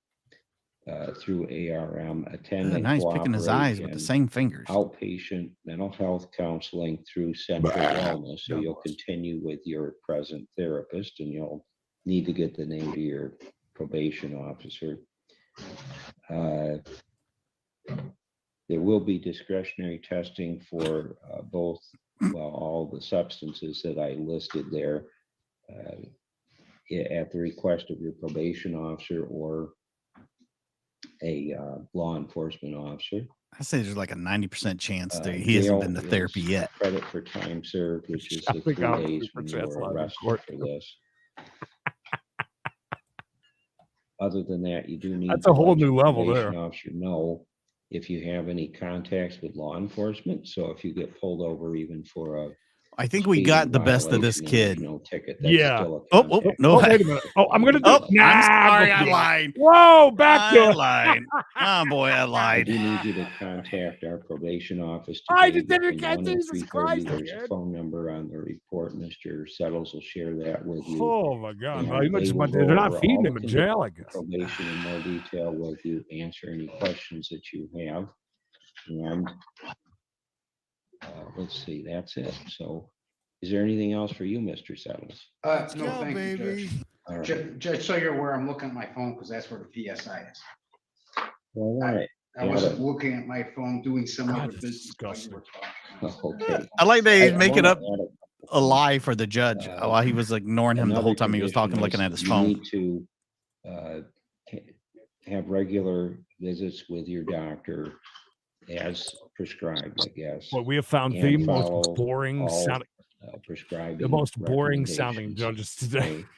through ARM. Attend and Nice picking his cooperate eyes with the in same fingers. Outpatient mental health counseling through Central Wellness. So you'll continue with your present therapist, and you'll need to get the name of your probation officer. There will be discretionary testing for all the substances that I listed there. at the request of your probation officer or a law enforcement officer. I say there's like a 90% chance that he hasn't been to Jail therapy is yet. Credit for time served, which is I the think 3 I'll days keep when her you chance were alive in arrested court. for this. Other than that, you do need That's to a whole let your new level probation there. officer know if you have any contacts with law enforcement. So if you get pulled over even for a I think we speeding got the best of this violation and there's kid. no ticket, that's Yeah. still a Oh, contact. no. Wait a minute. Oh, I'm gonna do. Oh, Nah, I'm sorry, go I for it. lied. Whoa, back I to it. lied. Oh boy, I I lied. do need you to contact our probation office I today just did it between again. 1 and Jesus 3:30. Christ, There's a kid. phone number on the report. Mr. Settles will share that with you. Oh my God! And Well, you they mentioned will they're go not over feeding all him the in conditions jail, I of guess. probation in more detail with you, answer any questions that you have. And let's see, that's it. So is there anything else for you, Mr. Settles? No, go, thank you, baby. Judge. All right. Just so you're aware, I'm looking at my phone because that's where the PSI is. All right. I wasn't looking at my phone doing some other business. while you were talking. Okay. I like that he's I making wanna up add a lie for the judge while he was ignoring him the another whole time he was talking, condition looking is at his you phone. need to have regular visits with your doctor as prescribed, I guess. Well, we have found and the most follow boring all, sounding, prescribing the most boring sounding recommendations. judges today. So,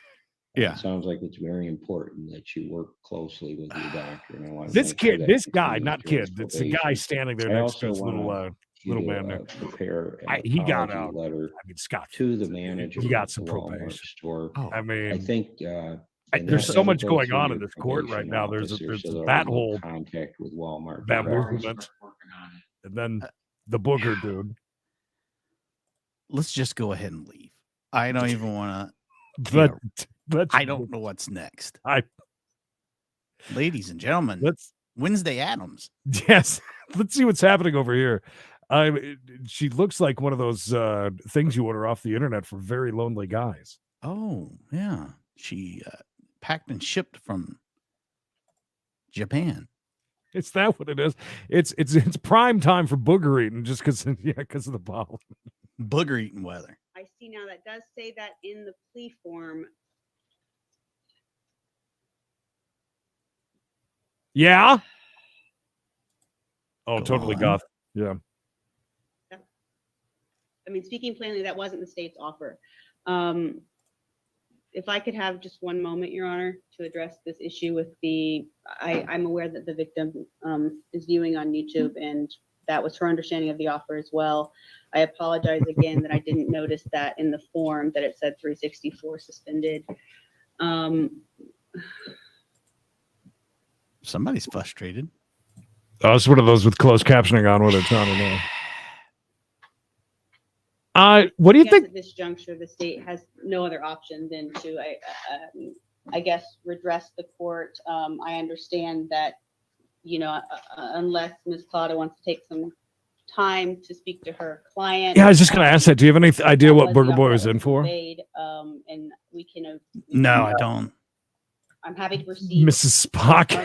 Yeah. It sounds like it's very important that you work closely with your doctor. And I want to This make sure kid, that this guy, continues not during his kid. It's the guy probation. standing there I next to also his little want you little to, man there. prepare an He got apology out. letter I mean, Scott, to the manager he got of some the Walmart probation. store. I mean, I think and there's that so has to much go going through on in your this court right probation now. There's officer, there's so there'll that be no whole contact with Walmart that directly. movement, and then the booger dude. Let's just go ahead and leave. I don't even want But to. I don't know what's next. Ladies and gentlemen, let's Wednesday Addams. Yes, let's see what's happening over here. She looks like one of those things you order off the internet for very lonely guys. Oh yeah, she packed and shipped from Japan. It's that what it is. It's prime time for booger eating just because of the bottle. Booger eating weather. I see now that does say that in the plea form. Yeah. Oh, Go totally on. goth. Yeah. I mean, speaking plainly, that wasn't the state's offer. If I could have just one moment, Your Honor, to address this issue with I'm aware that the victim is viewing on YouTube, and that was her understanding of the offer as well. I apologize again that I didn't notice that in the form that it said 364 suspended. Somebody's frustrated. Oh, it's one of those with closed captioning on, whether it's on or not. What do you think? At this juncture, the state has no other option than to, I guess, redress the court. I understand that, unless Ms. Claudia wants to take some time to speak to her client. Yeah, I was just going to ask that. Do you have any idea what Burger Boy was in for? And we can. No, I don't. I'm happy to proceed. Mrs. Spock.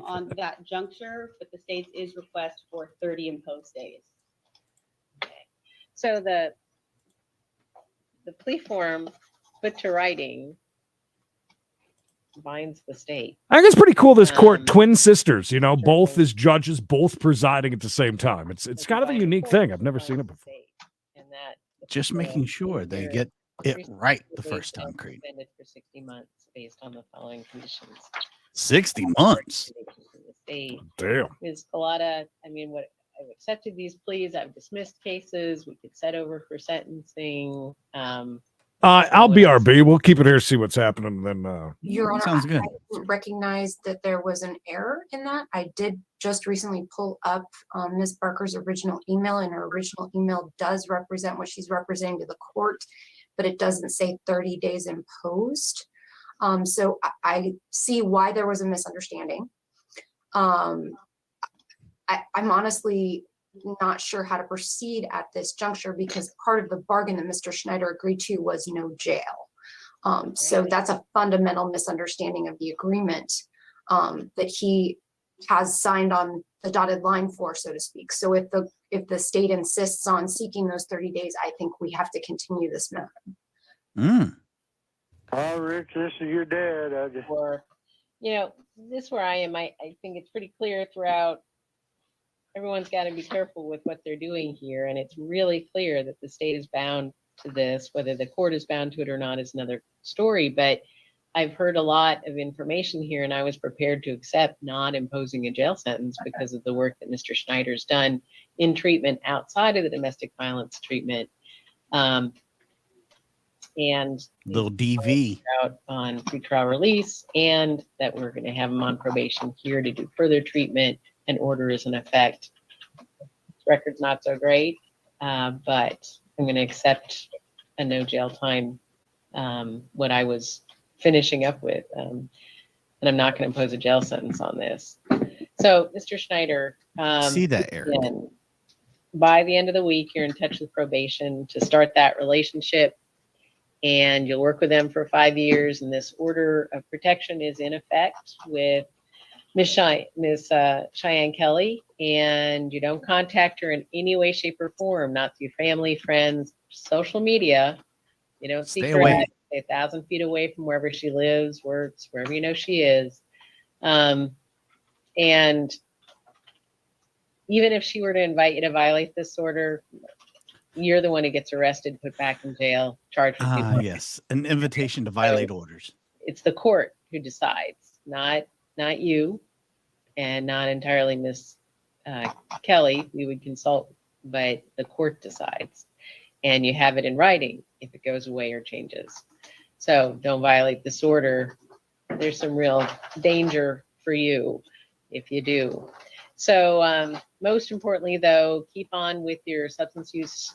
On that juncture, but the state's is request for 30 imposed days. So the plea form put to writing binds the state. I think it's pretty cool. This court, twin sisters, both as judges, both presiding at the same time. It's kind of a unique thing. I've never seen it before. And that Just making sure they get it right the first time, Creed. Suspended for 60 months based on the following conditions. 60 months. Damn. Ms. Collada, I mean, I've accepted these pleas. I've dismissed cases. We could set over for sentencing. I'll BRB. We'll keep it here, see what's happening. And then Your Honor, sounds good. I recognized that there was an error in that. I did just recently pull up Ms. Barker's original email, and her original email does represent what she's representing to the court, but it doesn't say 30 days imposed. So I see why there was a misunderstanding. I'm honestly not sure how to proceed at this juncture because part of the bargain that Mr. Schneider agreed to was no jail. So that's a fundamental misunderstanding of the agreement that he has signed on the dotted line for, so to speak. So if the state insists on seeking those 30 days, I think we have to continue this method. Oh, Rich, this is your dad. I just. Or, you know, this where I am, I think it's pretty clear throughout. Everyone's got to be careful with what they're doing here. And it's really clear that the state is bound to this. Whether the court is bound to it or not is another story. But I've heard a lot of information here, and I was prepared to accept not imposing a jail sentence because of the work that Mr. Schneider's done in treatment outside of the domestic violence treatment. And little DV out on pretrial release, and that we're going to have him on probation here to do further treatment, and order is in effect. His record's not so great, but I'm going to accept a no jail time, what I was finishing up with, and I'm not going to impose a jail sentence on this. So, Mr. Schneider, see that, Eric? again, by the end of the week, you're in touch with probation to start that relationship, and you'll work with them for 5 years. And this order of protection is in effect with Miss Cheyenne Kelly, and you don't contact her in any way, shape, or form, not through family, friends, social media. You don't seek Stay her away. out, stay 1,000 feet away from wherever she lives, works, wherever you know she is. And even if she were to invite you to violate this order, you're the one who gets arrested, put back in jail, charged with people. Yes, an invitation to violate orders. It's the court who decides, not you, and not entirely Miss Kelly. We would consult, but the court decides, and you have it in writing if it goes away or changes. So don't violate this order. There's some real danger for you if you do. So most importantly, though, keep on with your substance use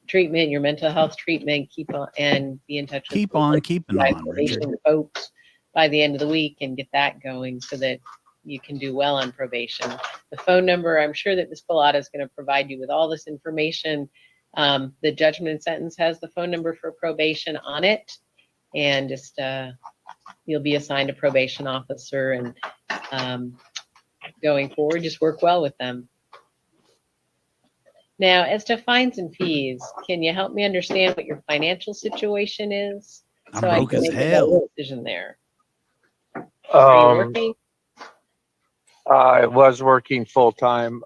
treatment, your mental health treatment. Keep on and be in touch. Keep on keeping on, Richard. Folks by the end of the week and get that going so that you can do well on probation. The phone number, I'm sure that Ms. Pilata is going to provide you with all this information. The judgment and sentence has the phone number for probation on it, and just you'll be assigned a probation officer, and going forward, just work well with them. Now, as to fines and fees, can you help me understand what your financial situation is? I'm broke as make a hell. better decision there. Are you working? I was working full time.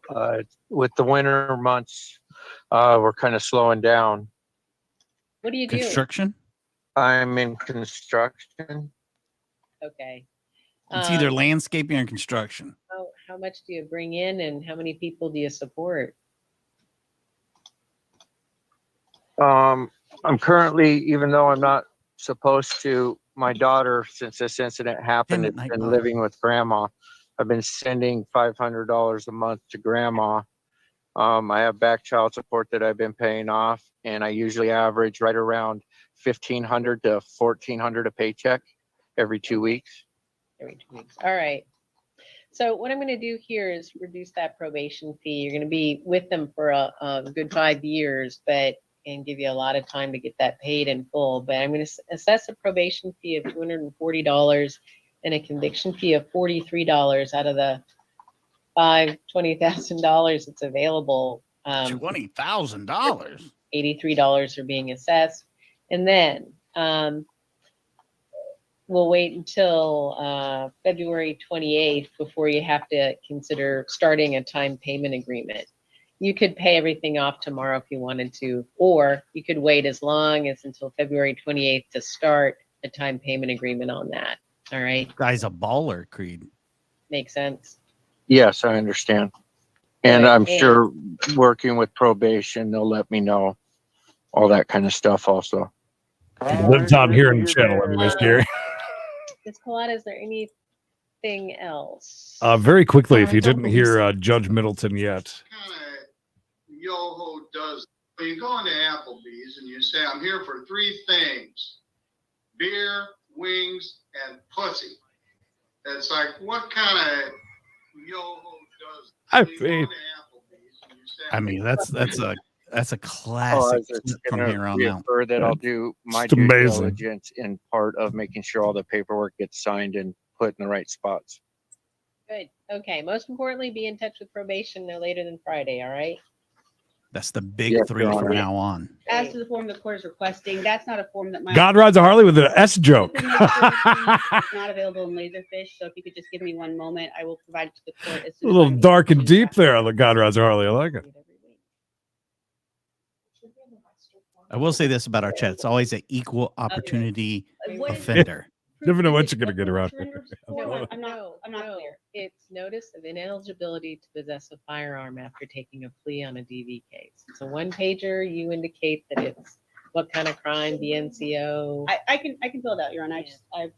With the winter months, we're kind of slowing down. What do you do? Construction? I'm in construction. Okay. It's either landscaping or construction. How much do you bring in, and how many people do you support? I'm currently, even though I'm not supposed to, my daughter, since this incident happened, has been living with grandma. I've been sending $500 a month to grandma. I have back child support that I've been paying off, and I usually average right around $1,500 to $1,400 a paycheck every 2 weeks. Every 2 weeks. All right. So what I'm going to do here is reduce that probation fee. You're going to be with them for a good 5 years, and give you a lot of time to get that paid in full. But I'm going to assess a probation fee of $240 and a conviction fee of $43 out of the $20,000 that's available. $20,000. $83 are being assessed, and then we'll wait until February 28th before you have to consider starting a time payment agreement. You could pay everything off tomorrow if you wanted to, or you could wait as long as until February 28th to start a time payment agreement on that. All right. Guy's a baller, Creed. Makes sense. Yes, I understand. And Good. I'm sure working with probation, they'll let me know all that kind of stuff also. Live Tom here in the channel, anyways, Gary. Ms. Pilata, is there anything else? Very quickly, if you didn't hear Judge Middleton yet. Yoho does. You go into Applebee's and you say, I'm here for 3 things: beer, wings, and pussy. It's like, what kind of Yoho does? I mean, that's a classic from here on out. That I'll do my It's due amazing. diligence in part of making sure all the paperwork gets signed and put in the right spots. Good. Okay. Most importantly, be in touch with probation no later than Friday. All right. That's the big Yes, three Your from Honor. now on. As to the form the court is requesting, that's not a form that my. God rides a Harley with an S joke. It's not available in Laserfish, so if you could just give me one moment, I will provide it to the court as A soon as little I'm dark and deep there on the God rides a Harley. I like it. I will say this about our chat. It's always an equal opportunity What is- offender. Never know what you're gonna get around here. No, I'm not No, clear. it's notice of ineligibility to possess a firearm after taking a plea on a DV case. It's a one pager. You indicate that it's what kind of crime, the NCO. I can fill it out, Your Honor. I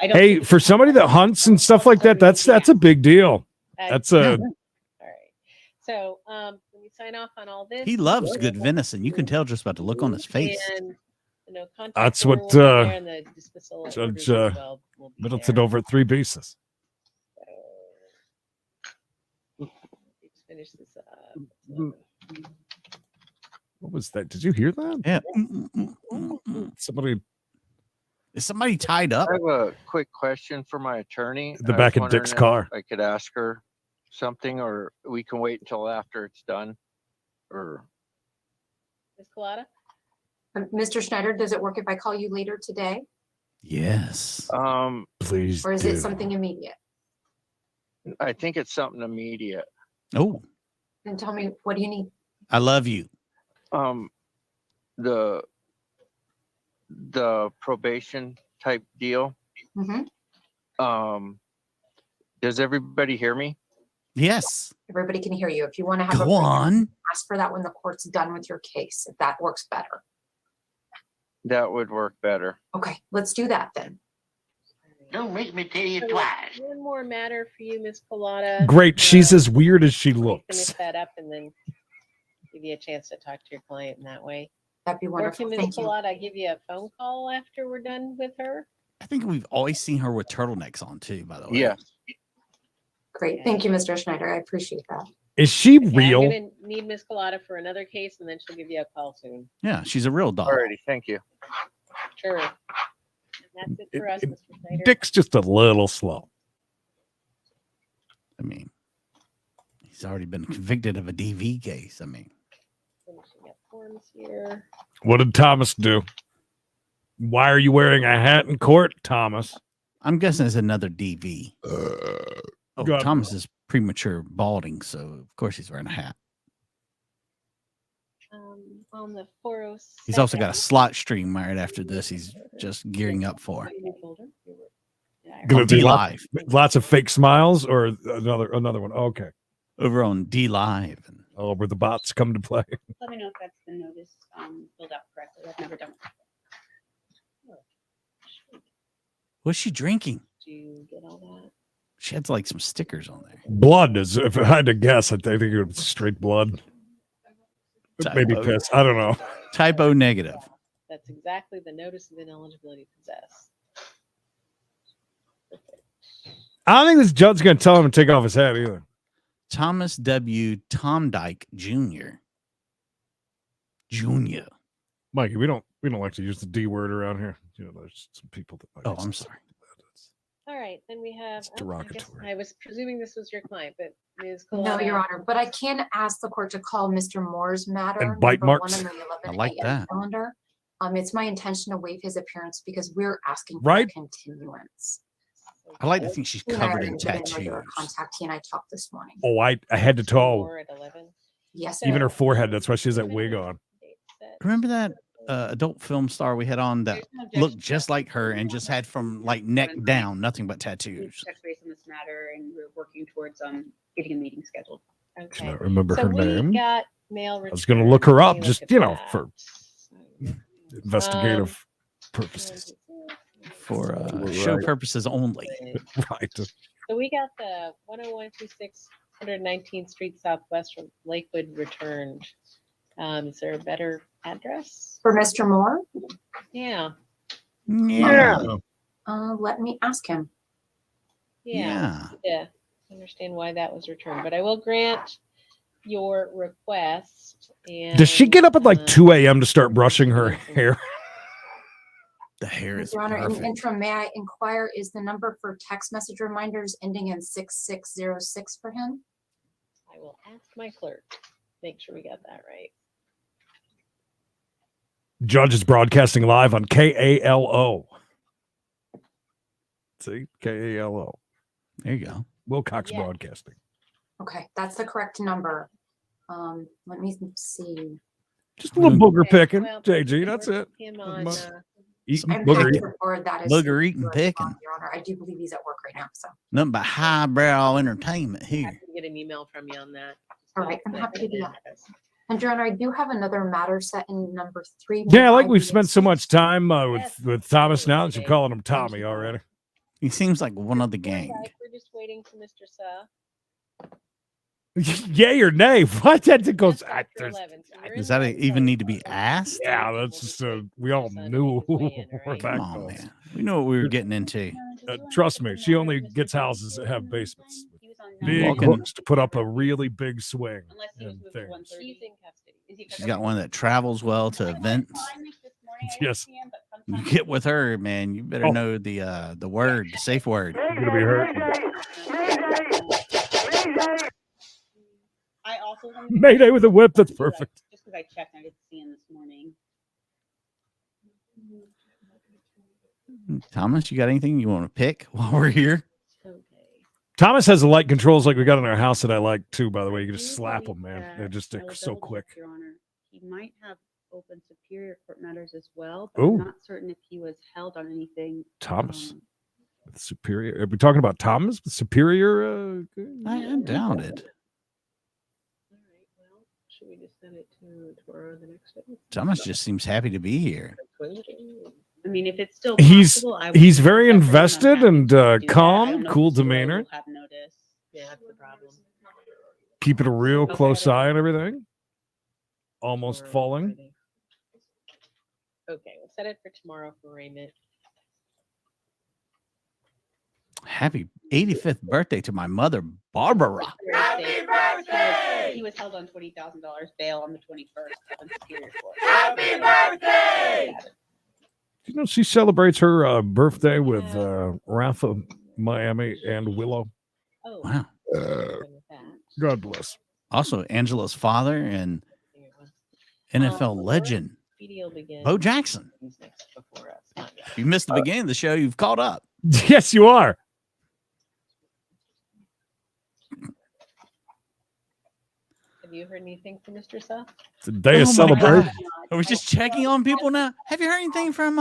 don't. Hey, for somebody that hunts and stuff like that, that's a big deal. That's a All right. So when you sign off on all this, He loves good venison. You can tell just about the look on his face. And the no contact that's order what will be there, and the dismissal Judge orders as well will be Middleton there. over at 3 Pieces. Let's finish this up. What was that? Did you hear that? Yeah. Somebody. Is somebody tied up? I have a quick question for my attorney. The I back was of Dick's wondering car. if I could ask her something, or we can wait until after it's done. Or Ms. Collada? Mr. Schneider, does it work if I call you later today? Yes. Please. Or is it something immediate? I think it's something immediate. Oh, Then tell me, what do you need? I love you. The probation type deal. Mm-hmm. Does everybody hear me? Yes. Everybody can hear you. If you want to have Go on. ask for that when the court's done with your case, if that works better. That would work better. Okay, let's do that then. Don't make me tell you So twice. one more matter for you, Ms. Collada. Great. She's as weird as she Finish looks. that up and then give you a chance to talk to your client in that way. That'd be Or wonderful. can Ms. Thank you. Collada give you a phone call after we're done with her? I think we've always seen her with turtlenecks on too, by the way. Yes. Great. Thank you, Mr. Schneider. I appreciate that. Is she Yeah, real? I'm gonna need Ms. Collada for another case and then she'll give you a call soon. Yeah, she's a real dog. Alrighty, thank you. Sure. And that's it for us, Mr. Schneider. Dick's just a little slow. I mean, he's already been convicted of a DV case. I mean, Finishing up forms here. What did Thomas do? Why are you wearing a hat in court, Thomas? I'm guessing it's another DV. God. Thomas is premature balding, so of course he's wearing a hat. On the 407. He's also got a slot stream right after this. He's just gearing up for. Gonna On be D Live. Lots of fake smiles, or another one. Okay. Over on D Live. Oh, where the bots come to play. Let me know if that's the notice filled out correctly. I've never done it. What's she drinking? Do you get all that? She had like some stickers on there. Blood is. If I had to guess, I think it was straight blood. Maybe Typo. piss. I don't know. Typo negative. That's exactly the notice of ineligibility to possess. I don't think this judge's going to tell him to take off his hat either. Thomas W. Tom Dyke Jr. Jr. Mikey, we don't like to use the D word around here. You know, there's some people that. Oh, I'm sorry. All right, then we have. It's I guess derogatory. I was presuming this was your client, but Ms. No, Collada. Your Honor, but I can ask the court to call Mr. Moore's matter. And bite number marks. 1 on the 11 I like a.m. that. Calendar. It's my intention to waive his appearance because we're asking for Right. a continuance. I like to think she's He and I covered are in in regular tattoos. contact. He and I talked this morning. Oh, I had to toe. Or at 11. Yes, Even sir. her forehead. That's why she has that wig on. Remember that adult film star we had on that looked just like her and just had from like neck down, nothing but tattoos? Touch base on this matter, and we're working towards getting a meeting scheduled. Okay. Cannot remember So her we name. got mail I was going to look her up, just for investigative purposes. For show purposes only. Right. So we got the 10126 119th Street Southwest from Lakewood returned. Is there a better address? For Mr. Moore, Yeah. Yeah. let me ask him. Yeah. Understand why that was returned, but I will grant your request. And Does she get up at like 2 a.m. to start brushing her hair? The hair is Your Honor, in perfect. interim, may I inquire, is the number for text message reminders ending in 6606 for him? I will ask my clerk. make sure we got that right. Judge is broadcasting live on KALO. See, KALO. There you go. Wilcox Broadcasting. Okay, that's the correct number. Let me see. Just a little booger picking, Well, JG. That's it. Him on, Eating I'm booger happy to eating. report that is Booger eating correct, picking. Your Honor. I do believe he's at work right now. So, Nothing but highbrow entertainment I here. can get an email from you on that. all right, I'm happy to do that. And Your Honor, I do have another matter set in number 3. Yeah, like May I we've be spent so much time Yes, with Thomas now that you're absolutely. calling him Tommy already. He seems like one of the gang. We're just waiting for Mr. Sa. Yay or nay? What? That goes. After 11, so you're Does in that line even for- need to be asked? Yeah, that's just we all knew where that Come on, goes. man. We know what we were getting into. Trust me, she only gets houses that have basements. Big Walking- hooks to put up a really big swing he was and moved to things. 1:30. He's in custody. Is he She's got one that travels well to events. Yes. You get with her, man. You better know the word, the safe word. You're gonna be hurt. I also Mayday with a whip. That's perfect. Just because I checked, I didn't see him this morning. Thomas, you got anything you want to pick while we're here? Thomas has the light controls like we got in our house that I like too. By the way, you can just slap them, man. They're just I will so double check, quick. Your Honor. He might have open superior court matters as well, but Ooh. I'm not certain if he was held on anything. Thomas, with Superior. Are we talking about Thomas with Superior? I doubt it. Should we just send it to tomorrow or the next day? Thomas just seems happy to be here. I mean, if it's still He's possible, I would he's check very that, but I'm invested happy and to do that. I don't calm, know if cool Mr. Rowe demeanor. will have notice. Yeah, that's the problem. Keeping a real close eye on everything. Almost falling. Okay, we'll set it for tomorrow for arraignment. Happy 85th birthday to my mother, Barbara. Happy birthday! He was held on $20,000 bail on the 21st on Superior Court. Happy birthday! You know, she celebrates her birthday with Rafa, Miami, and Willow. Oh, Wow. God bless. Also, Angela's father and NFL legend, video begins. Bo Jackson. He's next before us, not yet. If you missed the beginning of the show, you've caught up. Yes, you are. Have you heard anything from Mr. Sa? It's a day of Oh my celebration. God. I was just checking on people now. Have you heard anything from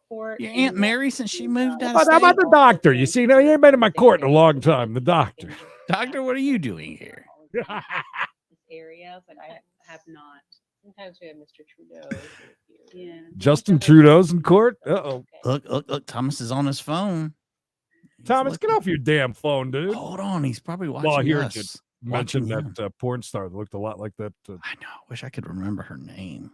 your Aunt Mary since she moved out of How about state? the doctor? You see, now you ain't been in my court in a long time. The doctor. Doctor, what are you doing here? This area, but I have not. Sometimes we have Mr. Trudeau. Yeah. Justin Trudeau's in court. Uh-oh. Look. Thomas is on his phone. Thomas, get off your damn phone, dude. Hold on. He's probably watching Well, I heard us. you mention Watching that porn star that looked a lot like that. I know. Wish I could remember her name.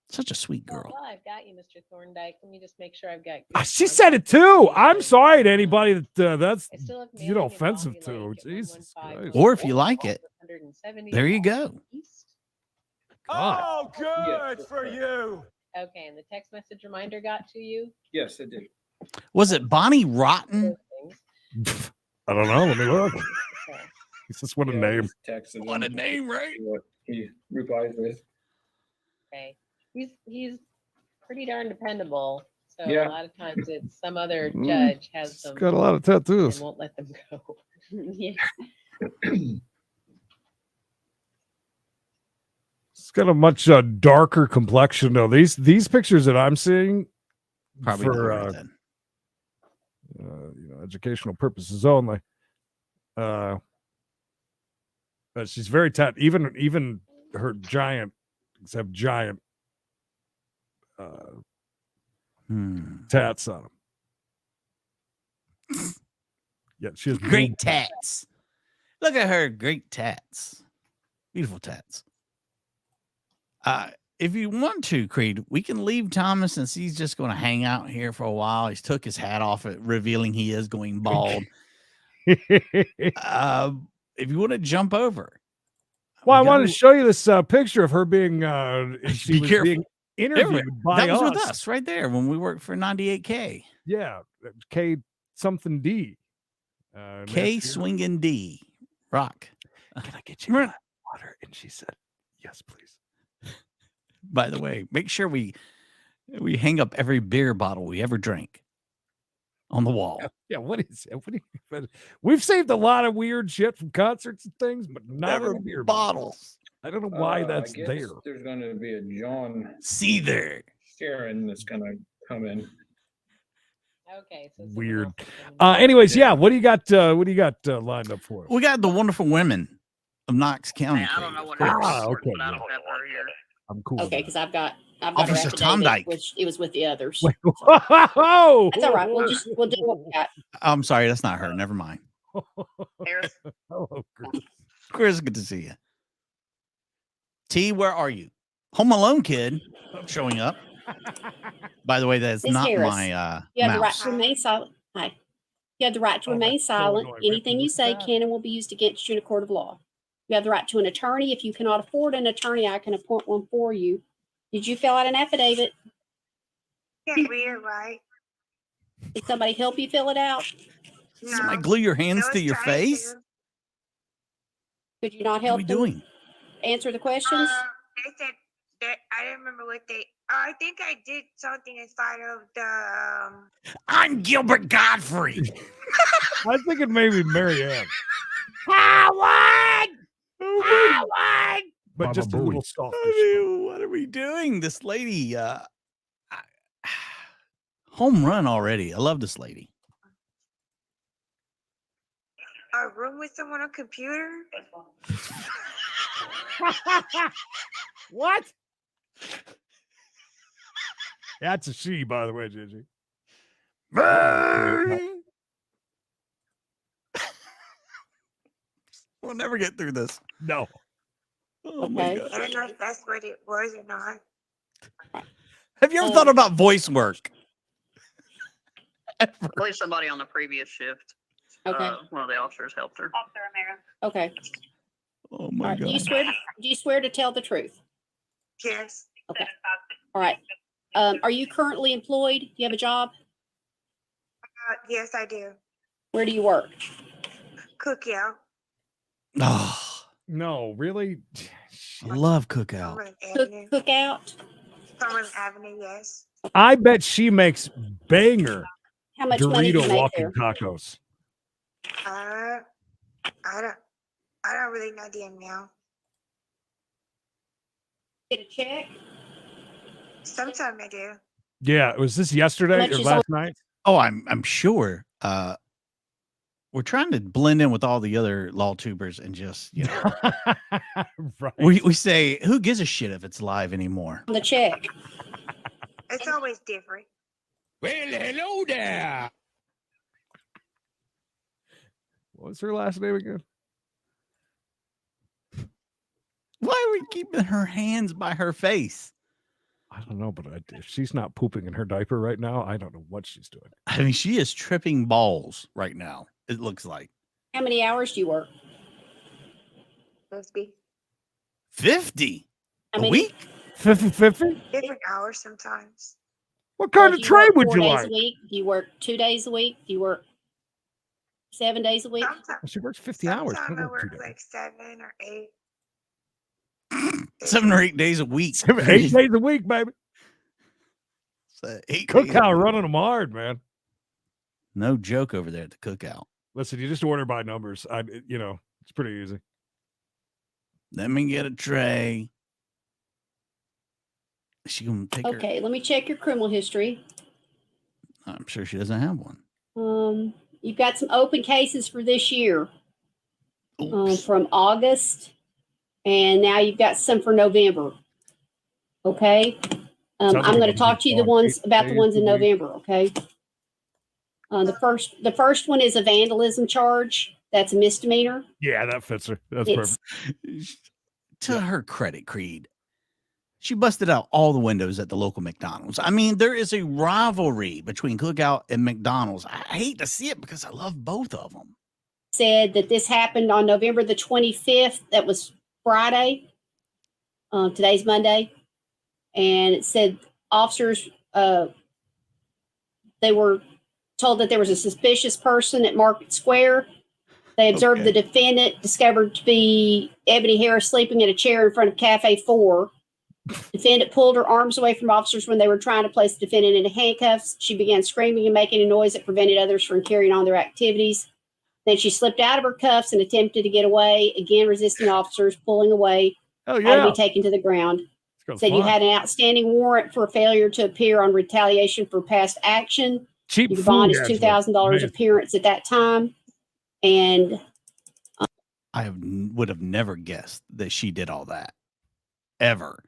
Such a sweet girl. Well, I've got you, Mr. Thorndike. Let me just make sure I've got. She said it too. I'm sorry to anybody that that's I still have offensive to. Jesus Christ. Or if you like it, there you go. Oh, good for you. Okay, and the text message reminder got to you? Yes, it did. Was it Bonnie Rotten? I don't know. Let me look. It's just what a name. What a name, right? What he replies with. Okay. He's pretty darn dependable. So Yeah. a lot of times it's some other Mm, judge has he's them. got a lot of tattoos. And won't let them go. Yeah. It's got a much darker complexion though. These pictures that I'm seeing Probably not for right then. educational purposes only. But she's very even her giant tats on them. Yeah, she has Great boob- tats. Look at her. Great tats. Beautiful tats. If you want to, Creed, we can leave Thomas since he's just going to hang out here for a while. He's took his hat off, revealing he is going bald. If you want to jump over. Well, I wanted to show you this picture of her being she was careful. being interviewed by that was with us right there when we worked for 98K. Yeah, K something D. K swinging D. Rock. Can I get you? water? And she said, yes, please. By the way, make sure we hang up every beer bottle we ever drank on the wall. Yeah, what is it? We've saved a lot of weird shit from concerts and things, but not Never in beer bottles. I don't know why that's I guess there. There's going to be a John See there. Sharon that's going to come in. Okay. So Weird. Anyways, yeah. What do you got? Lined up for us? We got the wonderful women of Knox County. I don't know what okay. I don't have her here. I'm cool. Okay, because I've got her Officer Tom affidavit, Dyke. which it was with the others. Whoa! That's all right. We'll do what we got. I'm sorry, that's not her. Never mind. Hello, Chris, good to see you. T, where are you? Home Alone kid showing up. By the way, that's Miss not Harris, my you have the right mouse. to remain silent. Hi. You have the right to remain silent. Anything you say can and will be used against you in a court of law. You have the right to an attorney. If you cannot afford an attorney, I can appoint one for you. Did you fill out an affidavit? Can't read it right. Did somebody help you fill it out? Somebody glue your hands to your face? Could you not What are help we them doing? answer the questions? They said that I don't remember what they. I think I did something inside of the. I'm Gilbert Godfrey. I think it may be Mary Ann. Howard! Howard! But Mama just a Bowie. little soft. What are we doing? This lady, home run already. I love this lady. A room with someone on a computer. What? That's a she, by the way, Gigi. We'll never get through this. No. Oh my God. I don't know if that's what it was or not. Have you ever thought about voice work? Oh. Oh. I believe somebody on the previous shift. Okay. One of the officers helped her. Okay. Oh All my right. God. Do you swear to tell the truth? Yes. Okay. All right. Are you currently employed? Do you have a job? Yes, I do. Where do you work? Cookout. Oh, no, really? I love Cookout. Cookout? Summer's Avenue, yes. I bet she makes banger How much money do you Dorito make walking there? tacos. I don't really know the amount. Get a check? Sometimes I do. Yeah, was this yesterday much or is last night? Oh, I'm sure. We're trying to blend in with all the other law tubers and just, you know, right. we say, who gives a shit if it's live anymore? The check. It's always different. Well, hello there. What's her last name again? Why are we keeping her hands by her face? I don't know, but if she's not pooping in her diaper right now, I don't know what she's doing. I mean, she is tripping balls right now. It looks like How many hours do you work? 50. 50 How a many? week. 50-50? Different hours sometimes. What kind Do of you trade work would 4 you days like? a week? Do you work 2 days a week? Do you work 7 days a week? She works 50 hours. Sometimes I Don't work 2 work days. like 7 or 8. 7 or 8 days a week. 8 days a week, baby. 8 days a Cookout week. running them hard, man. No joke over there at the Cookout. Listen, you just order by numbers. It's pretty easy. Let me get a tray. Is she gonna take her? Okay, let me check your criminal history. I'm sure she doesn't have one. You've got some open cases for this year from August, and now you've got some for November. Okay, I'm Sounds like going to it'd talk be to you the fun. ones 8 about the days ones a in week. November. Okay, the first one is a vandalism charge. That's a misdemeanor. Yeah, that fits her. That's It's- perfect. To her credit, Creed, she busted out all the windows at the local McDonald's. I mean, there is a rivalry between Cookout and McDonald's. I hate to see it because I love both of them. Said that this happened on November the 25th. That was Friday. Today's Monday. And it said officers, they were told that there was a suspicious person at Market Square. They observed the defendant discovered to be Ebony Harris sleeping in a chair in front of Cafe 4. Defendant pulled her arms away from officers when they were trying to place the defendant into handcuffs. She began screaming and making a noise that prevented others from carrying on their activities. Then she slipped out of her cuffs and attempted to get away, again resisting officers, pulling away, had to be taken to the ground. Said you had an outstanding warrant for failure to appear on retaliation for past action. Cheap Your bond food, is $2,000 appearance at that time. And would have never guessed that she did all that. Ever.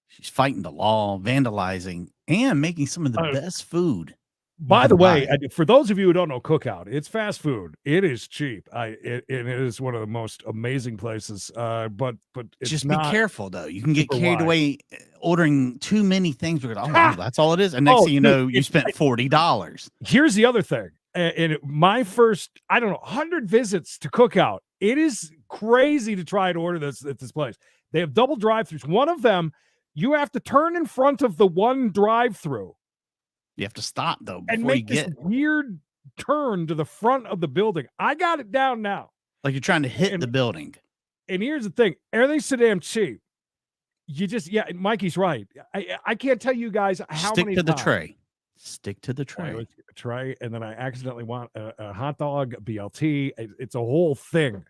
She's fighting the law, vandalizing, and making some of the best food. By the way, for those of you who don't know Cookout, it's fast food. It is cheap. It is one of the most amazing places. But it's just not be careful though. You can get super carried wide. away ordering too many things. Because, oh, wow, that's all it is. And next thing you know, you spent $40. Here's the other thing. And my first, 100 visits to Cookout. It is crazy to try to order this at this place. They have double drive-thrus. One of them, you have to turn in front of the one drive-through. You have to stop though before And make you this get weird turn to the front of the building. I got it down now. like you're trying to hit the building. And here's the thing: everything's so damn cheap. You just, Mikey's right. I can't tell you guys how Stick many to the times- tray. Stick to the I tray. always get a tray, and then I accidentally want a hot dog, a BLT. It's a whole thing.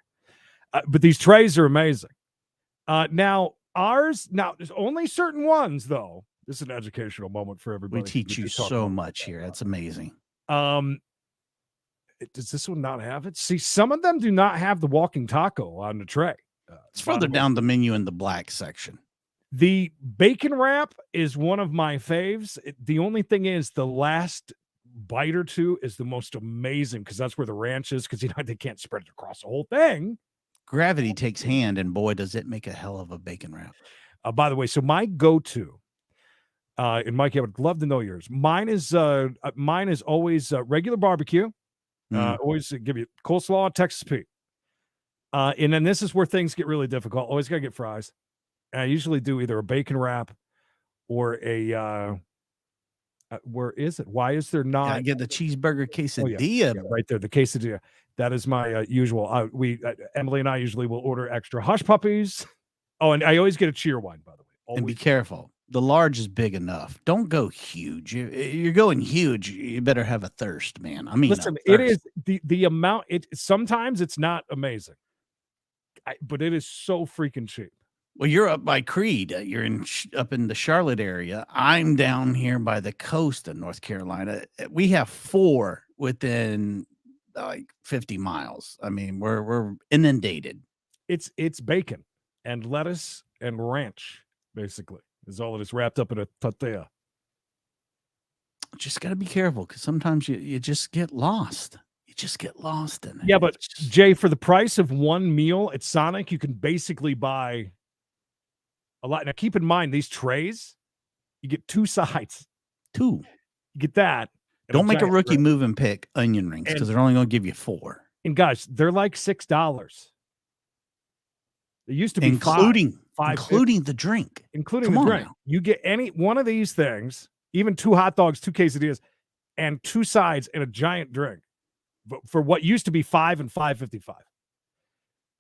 But these trays are amazing. Now there's only certain ones though. This is an educational moment for everybody. We teach you so much here. That's amazing. Does this one not have it? See, some of them do not have the walking taco on the tray. It's further down the menu in the black section. The bacon wrap is one of my faves. The only thing is the last bite or two is the most amazing because that's where the ranch is, because they can't spread it across the whole thing. Gravity takes hand, and boy, does it make a hell of a bacon wrap. By the way, so my go-to, and Mike, I would love to know yours. Mine is always regular barbecue. Always give you coleslaw, Texas Pete. And then this is where things get really difficult. Always got to get fries. And I usually do either a bacon wrap or a where is it? Why is there not? I get the cheeseburger quesadilla. Yeah, right there, the quesadilla. That is my usual. Emily and I usually will order extra hush puppies. Oh, and I always get a cheer wine, by the way. And be careful. The large is big enough. Don't go huge. You're going huge. You better have a thirst, man. I mean, listen, it is the amount. Sometimes it's not amazing, but it is so freaking cheap. Well, you're up by Creed. You're up in the Charlotte area. I'm down here by the coast of North Carolina. We have 4 within like 50 miles. I mean, we're inundated. It's bacon and lettuce and ranch, basically, is all it is, wrapped up in a tortilla. Just got to be careful because sometimes you just get lost. You just get lost in it. Yeah, but Jay, for the price of one meal at Sonic, you can basically buy a lot. Now, keep in mind, these trays, you get 2 sides. 2. You get that. Don't make a rookie move and pick onion rings because they're only going to give you 4. And guys, they're like $6. They used to be including $5.50. the drink. Including Come the on drink. now. You get any one of these things, even 2 hot dogs, 2 quesadillas, and 2 sides and a giant drink for what used to be $5 and $5.55.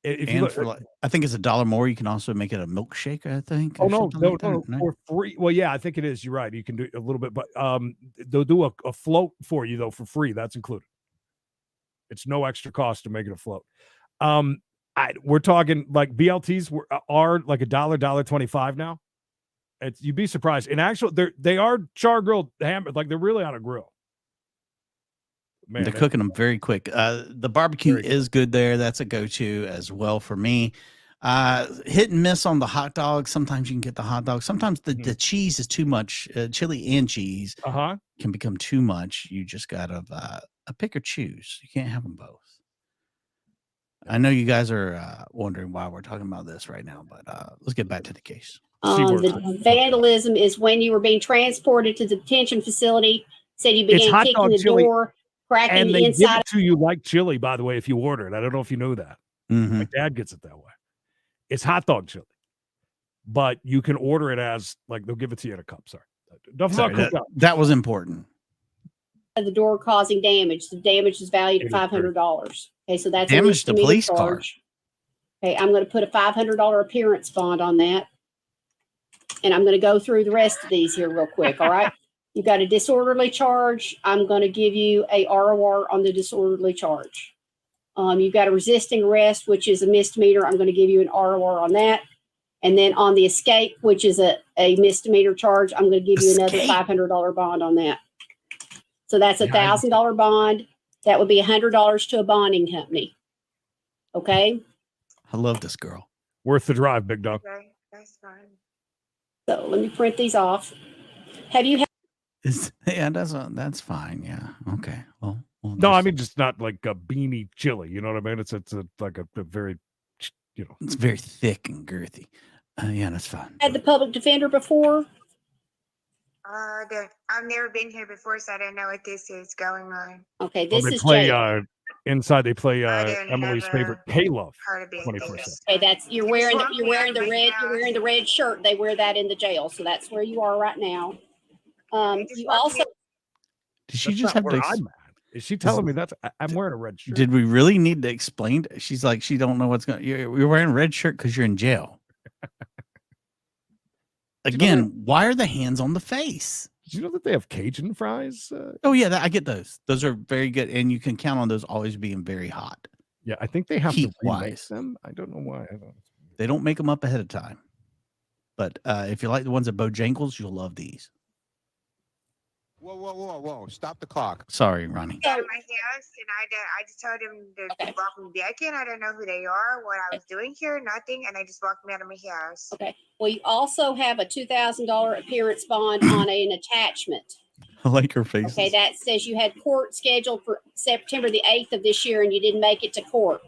If you And look, for like, I think it's $1 more. You can also make it a milkshake, I think. oh or no, something no, like that, no, for free. Well, yeah, I think it is. You're right. You can do a little bit, but they'll do a float for you though for free. That's included. It's no extra cost to make it a float. We're talking like BLTs are like $1.25 now. You'd be surprised. And actually, they are char grilled ham, like they're really on a grill. Man, they're cooking them very quick. The barbecue is good there. That's a go-to as well for me. Hit and miss on the hot dog. Sometimes you can get the hot dog. Sometimes the cheese is too much. Chili and cheese can become too much. You just got to pick or choose. You can't have them both. I know you guys are wondering why we're talking about this right now, but let's get back to the case. The vandalism is when you were being transported to the detention facility. Said you began kicking the door, cracking and the they inside. give it to you like chili, by the way, if you order it. I don't know if you know that. My dad gets it that way. It's hot dog chili, but you can order it as like they'll give it to you in a cup. Sorry, That was important. of the door causing damage. The damage is valued at $500. Okay, so that's a Damage to misdemeanor police car. charge. Okay, I'm going to put a $500 appearance bond on that. And I'm going to go through the rest of these here real quick. All right. You got a disorderly charge. I'm going to give you a ROR on the disorderly charge. You've got a resisting arrest, which is a misdemeanor. I'm going to give you an ROR on that. And then on the escape, which is a misdemeanor charge, I'm going to give you another $500 bond on that. So that's a $1,000 bond. That would be $100 to a bonding company. Okay. I love this girl. Worth the drive, big dog. Okay, that's fine. So let me print these off. Have you had Yeah, that's fine. Yeah. Okay. Well, No, I mean just not like a beanie chili. You know what I mean? It's like a very, you know, it's very thick and girthy. Yeah, that's fine. had the public defender before? I've never been here before, so I don't know what this is going on. Okay, Well, this they is play Jay. inside. They play didn't Emily's never favorite K-Love heard about 24/7. this. Okay, that's you're wearing the red shirt. They wear that in the jail, so that's where you are right now. You also Did she That's just not have where to? I'm at. Is she telling me that's I'm wearing a red shirt? Did we really need to explain? She's like, she don't know what's going. You're wearing a red shirt because you're in jail. Again, why are the hands on the face? Did you know that they have Cajun fries? Oh yeah, I get those. Those are very good, and you can count on those always being very hot. Yeah, I think they have to remake Heat-wise. them. I don't know why. They don't make them up ahead of time. But if you like the ones at Bojangles, you'll love these. Whoa. Stop the clock. Sorry, Ronnie. At my house, and I just told him to walk me back in. I don't know who they are, what I was doing here, nothing, and I just walked me out of my house. okay. Well, you also have a $2,000 appearance bond on an attachment. I like her face. Okay, that says you had court scheduled for September the 8th of this year, and you didn't make it to court.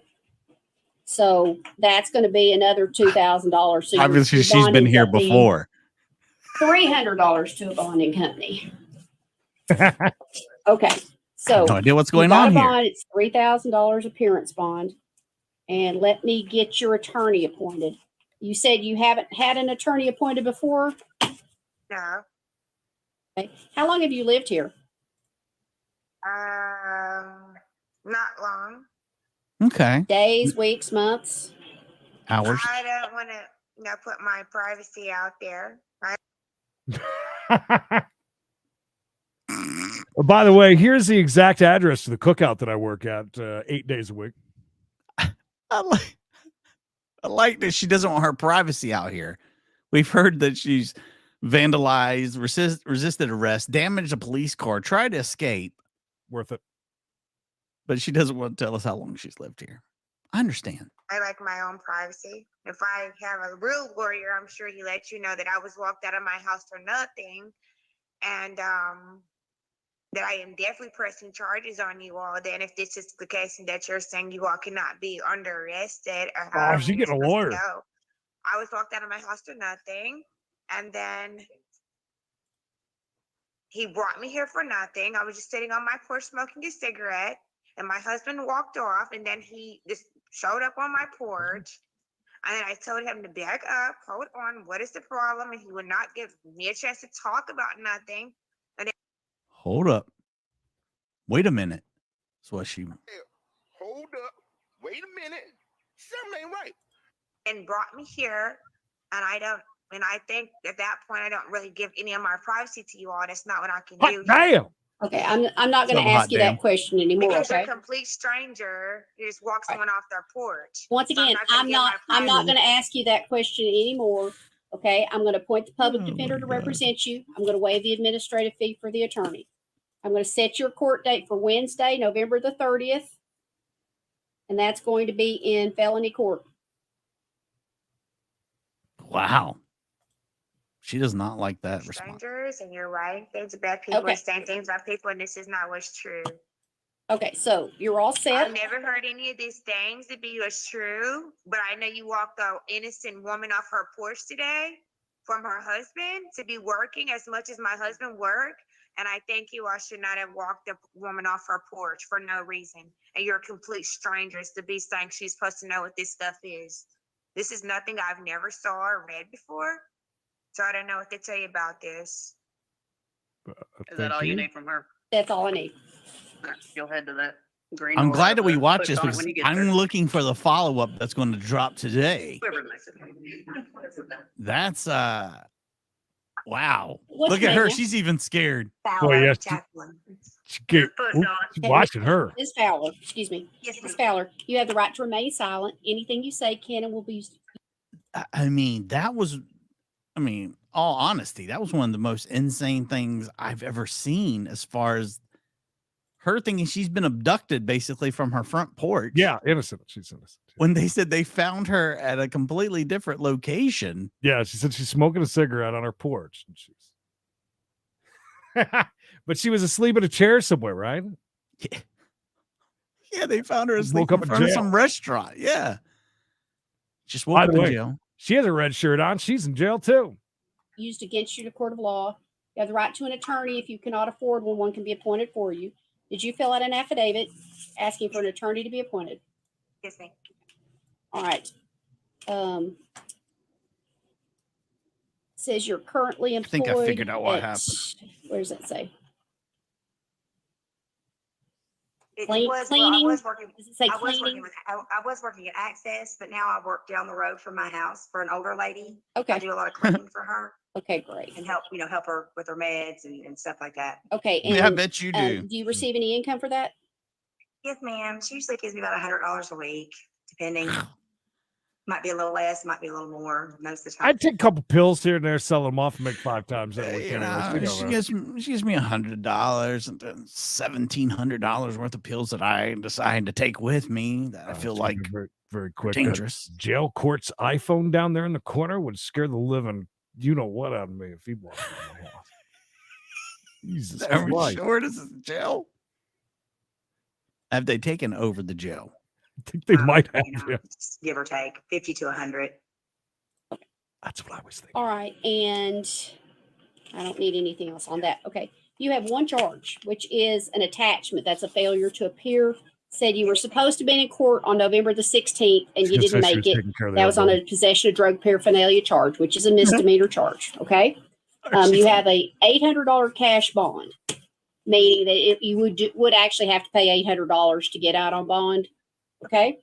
So that's going to be another $2,000. So Obviously, she's been here before. $300 to a bonding company. Okay, so I have no idea what's you going got on a here. bond, it's $3,000 appearance bond, and let me get your attorney appointed. You said you haven't had an attorney appointed before. No. Okay. How long have you lived here? Not long. Okay. Days, weeks, months, hours. I don't want to, put my privacy out there. By the way, here's the exact address to the cookout that I work at 8 days a week. I like that she doesn't want her privacy out here. We've heard that she's vandalized, resisted arrest, damaged a police car, tried to escape. Worth it. But she doesn't want to tell us how long she's lived here. I understand. I like my own privacy. If I have a real lawyer, I'm sure he let you know that I was walked out of my house for nothing, and that I am definitely pressing charges on you all. Then, if this is the case and that you're saying you all cannot be under arrested, Oh, she getting a lawyer. No, I was walked out of my house for nothing, and then he brought me here for nothing. I was just sitting on my porch smoking a cigarette, and my husband walked off, and then he just showed up on my porch. And then I told him to back up, hold on, what is the problem? And he would not give me a chance to talk about nothing. And then Hold up. Wait a minute. That's what she. Hold up. Wait a minute. Something ain't right. and brought me here, and I think at that point I don't really give any of my privacy to you all. That's not what I can do. Damn. Okay, I'm not going to ask you that question anymore. Because Okay. you're a complete stranger, you just walk someone off their porch. Once So again, I'm not going to ask you that question anymore. Okay, I'm going to appoint the public defender to represent you. I'm going to waive the administrative fee for the attorney. I'm going to set your court date for Wednesday, November the 30th, and that's going to be in felony court. Wow. She does not like that response. strangers, and you're right. Things about people Okay. and saying things about people, and this is not what's true. Okay, so you're all set. I've never heard any of these things to be as true, but I know you walked an innocent woman off her porch today from her husband to be working as much as my husband worked. And I think you all should not have walked a woman off her porch for no reason. And you're complete strangers to be saying she's supposed to know what this stuff is. This is nothing I've never saw or read before. So I don't know what to tell you about this. Is that all you need from her? That's all I need. You'll head to that green. I'm door glad that we with watched push this on it because when you get I'm there. looking for the follow-up that's going to drop today. Whoever makes it. That's wow. What's Look your at name, her. ma'am? She's even scared. Boy, yes, Push on. she's watching her. Ms. Fowler, excuse me. Yes, Ms. Fowler, you have the right to remain silent. Anything you say can and will be used. I mean, all honesty, that was one of the most insane things I've ever seen as far as her thinking she's been abducted basically from her front porch. Yeah, innocent. She's innocent. When they said they found her at a completely different location. Yeah, she said she's smoking a cigarette on her porch. And but she was asleep in a chair somewhere, right? Yeah, they found her asleep Woke up in in front of jail. some restaurant. Yeah. Just By woke the up in way, jail. she has a red shirt on. She's in jail too. Used against you in a court of law. You have the right to an attorney if you cannot afford one. One can be appointed for you. Did you fill out an affidavit asking for an attorney to be appointed? Yes, ma'am. All right. Says you're currently employed. think I figured out what at- happened. Where does that say? It Clean- was, cleaning? well, I was working. Does it say I was cleaning? working with. I was working at Access, but now I work down the road from my house for an older lady. Okay. I do a lot of cleaning for her Okay, great. and help her with her meds and stuff like that. Okay. And, Yeah, I bet you do. do you receive any income for that? Yes, ma'am. She usually gives me about $100 a week, depending. Might be a little less, might be a little more. Most of the time. I'd take a couple pills here and there, sell them off, and make 5 times that week. You anyways. know, You know she that. gives me $100 and then $1,700 worth of pills that I decide to take with me that I feel It's like very, very quick. dangerous. Jail court's iPhone down there in the corner would scare the living you know what out of me if he walked in my house. Jesus Are we Christ. sure this is jail? Have they taken over the jail? I think they might have. Yeah. Give or take 50 to 100. That's what I was thinking. All right. And I don't need anything else on that. Okay. You have one charge, which is an attachment. That's a failure to appear. Said you were supposed to be in court on November the 16th and you She didn't said she make was it. taking care of the That was on elbow. a possession of drug paraphernalia charge, which is a misdemeanor charge. Okay. You have a $800 cash bond, meaning that you would actually have to pay $800 to get out on bond. Okay.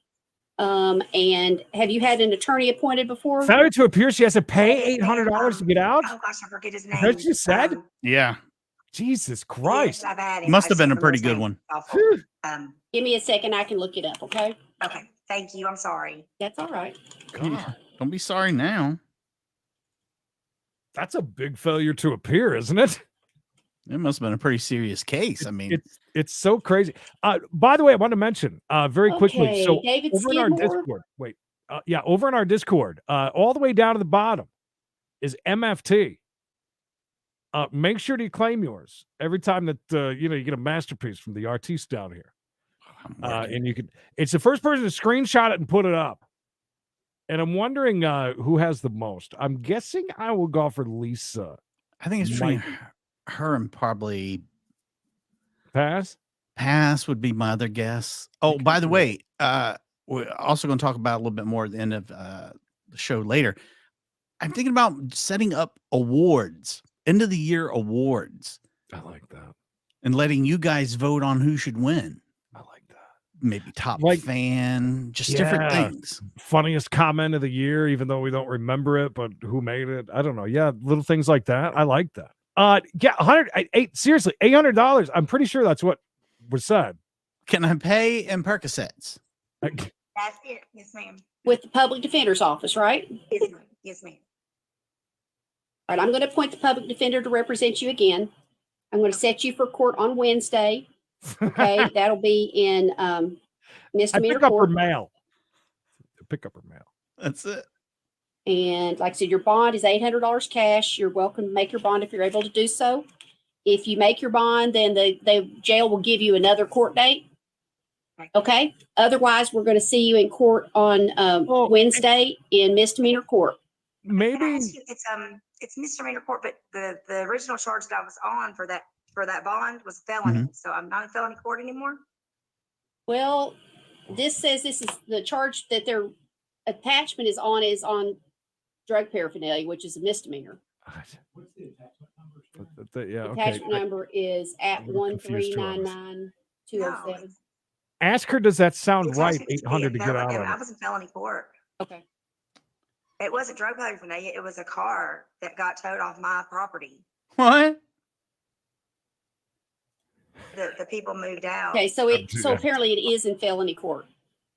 And have you had an attorney appointed before? Failure to appear, she has to pay $800 to get out? Oh gosh, I forget his Is name. that what you said? Yeah. Jesus Christ. I've had him. Must I have just been a remember pretty his good name. one. Awful. Give me a second. I can look it up. Okay. Okay. Thank you. I'm sorry. That's all right. God, don't be sorry now. That's a big failure to appear, isn't it? It must have been a pretty serious case. I mean, It's so crazy. By the way, I want to mention very quickly. Okay, So David over in our Skidmore? Discord, over in our Discord, all the way down to the bottom is MFT. Make sure to claim yours every time that you get a masterpiece from the artiste down here. And you can. It's the first person to screenshot it and put it up. And I'm wondering who has the most. I'm guessing I will go for Lisa. I think it's between her and probably Pass. Pass would be my other guess. Oh, by the way, we're also going to talk about a little bit more at the end of the show later. I'm thinking about setting up awards, end of the year awards. I like that. And letting you guys vote on who should win. I like that. Maybe top Like- fan, just different Yeah. things. Funniest comment of the year, even though we don't remember it, but who made it? I don't know. Yeah, little things like that. I like that. Yeah, seriously, $800. I'm pretty sure that's what was said. Can I pay in Percocets? That's it. Yes, ma'am. With the public defender's office, right? Yes, ma'am. Yes, ma'am. All right. I'm going to appoint the public defender to represent you again. I'm going to set you for court on Wednesday. Okay. That'll be in I misdemeanor pick up her court. mail. Pick up her mail. That's it. And like I said, your bond is $800 cash. You're welcome to make your bond if you're able to do so. If you make your bond, then the jail will give you another court date. Okay. Otherwise, we're going to see you in court on Wednesday in misdemeanor court. Maybe It's misdemeanor court, but the original charge that I was on for that bond was felony. So I'm not in felony court anymore. Well, this says this is the charge that their attachment is on drug paraphernalia, which is a misdemeanor. What's the attachment number? that. Yeah. Okay. Attachment number is at I'm a little confused, too, on this. 1399207. Ask her, does that sound It's right? actually supposed to be 800 to a get felony. out of I it. was in felony court. Okay. It wasn't drug paraphernalia. It was a car that got towed off my property. What? The people moved out. Okay, so apparently it is in felony court.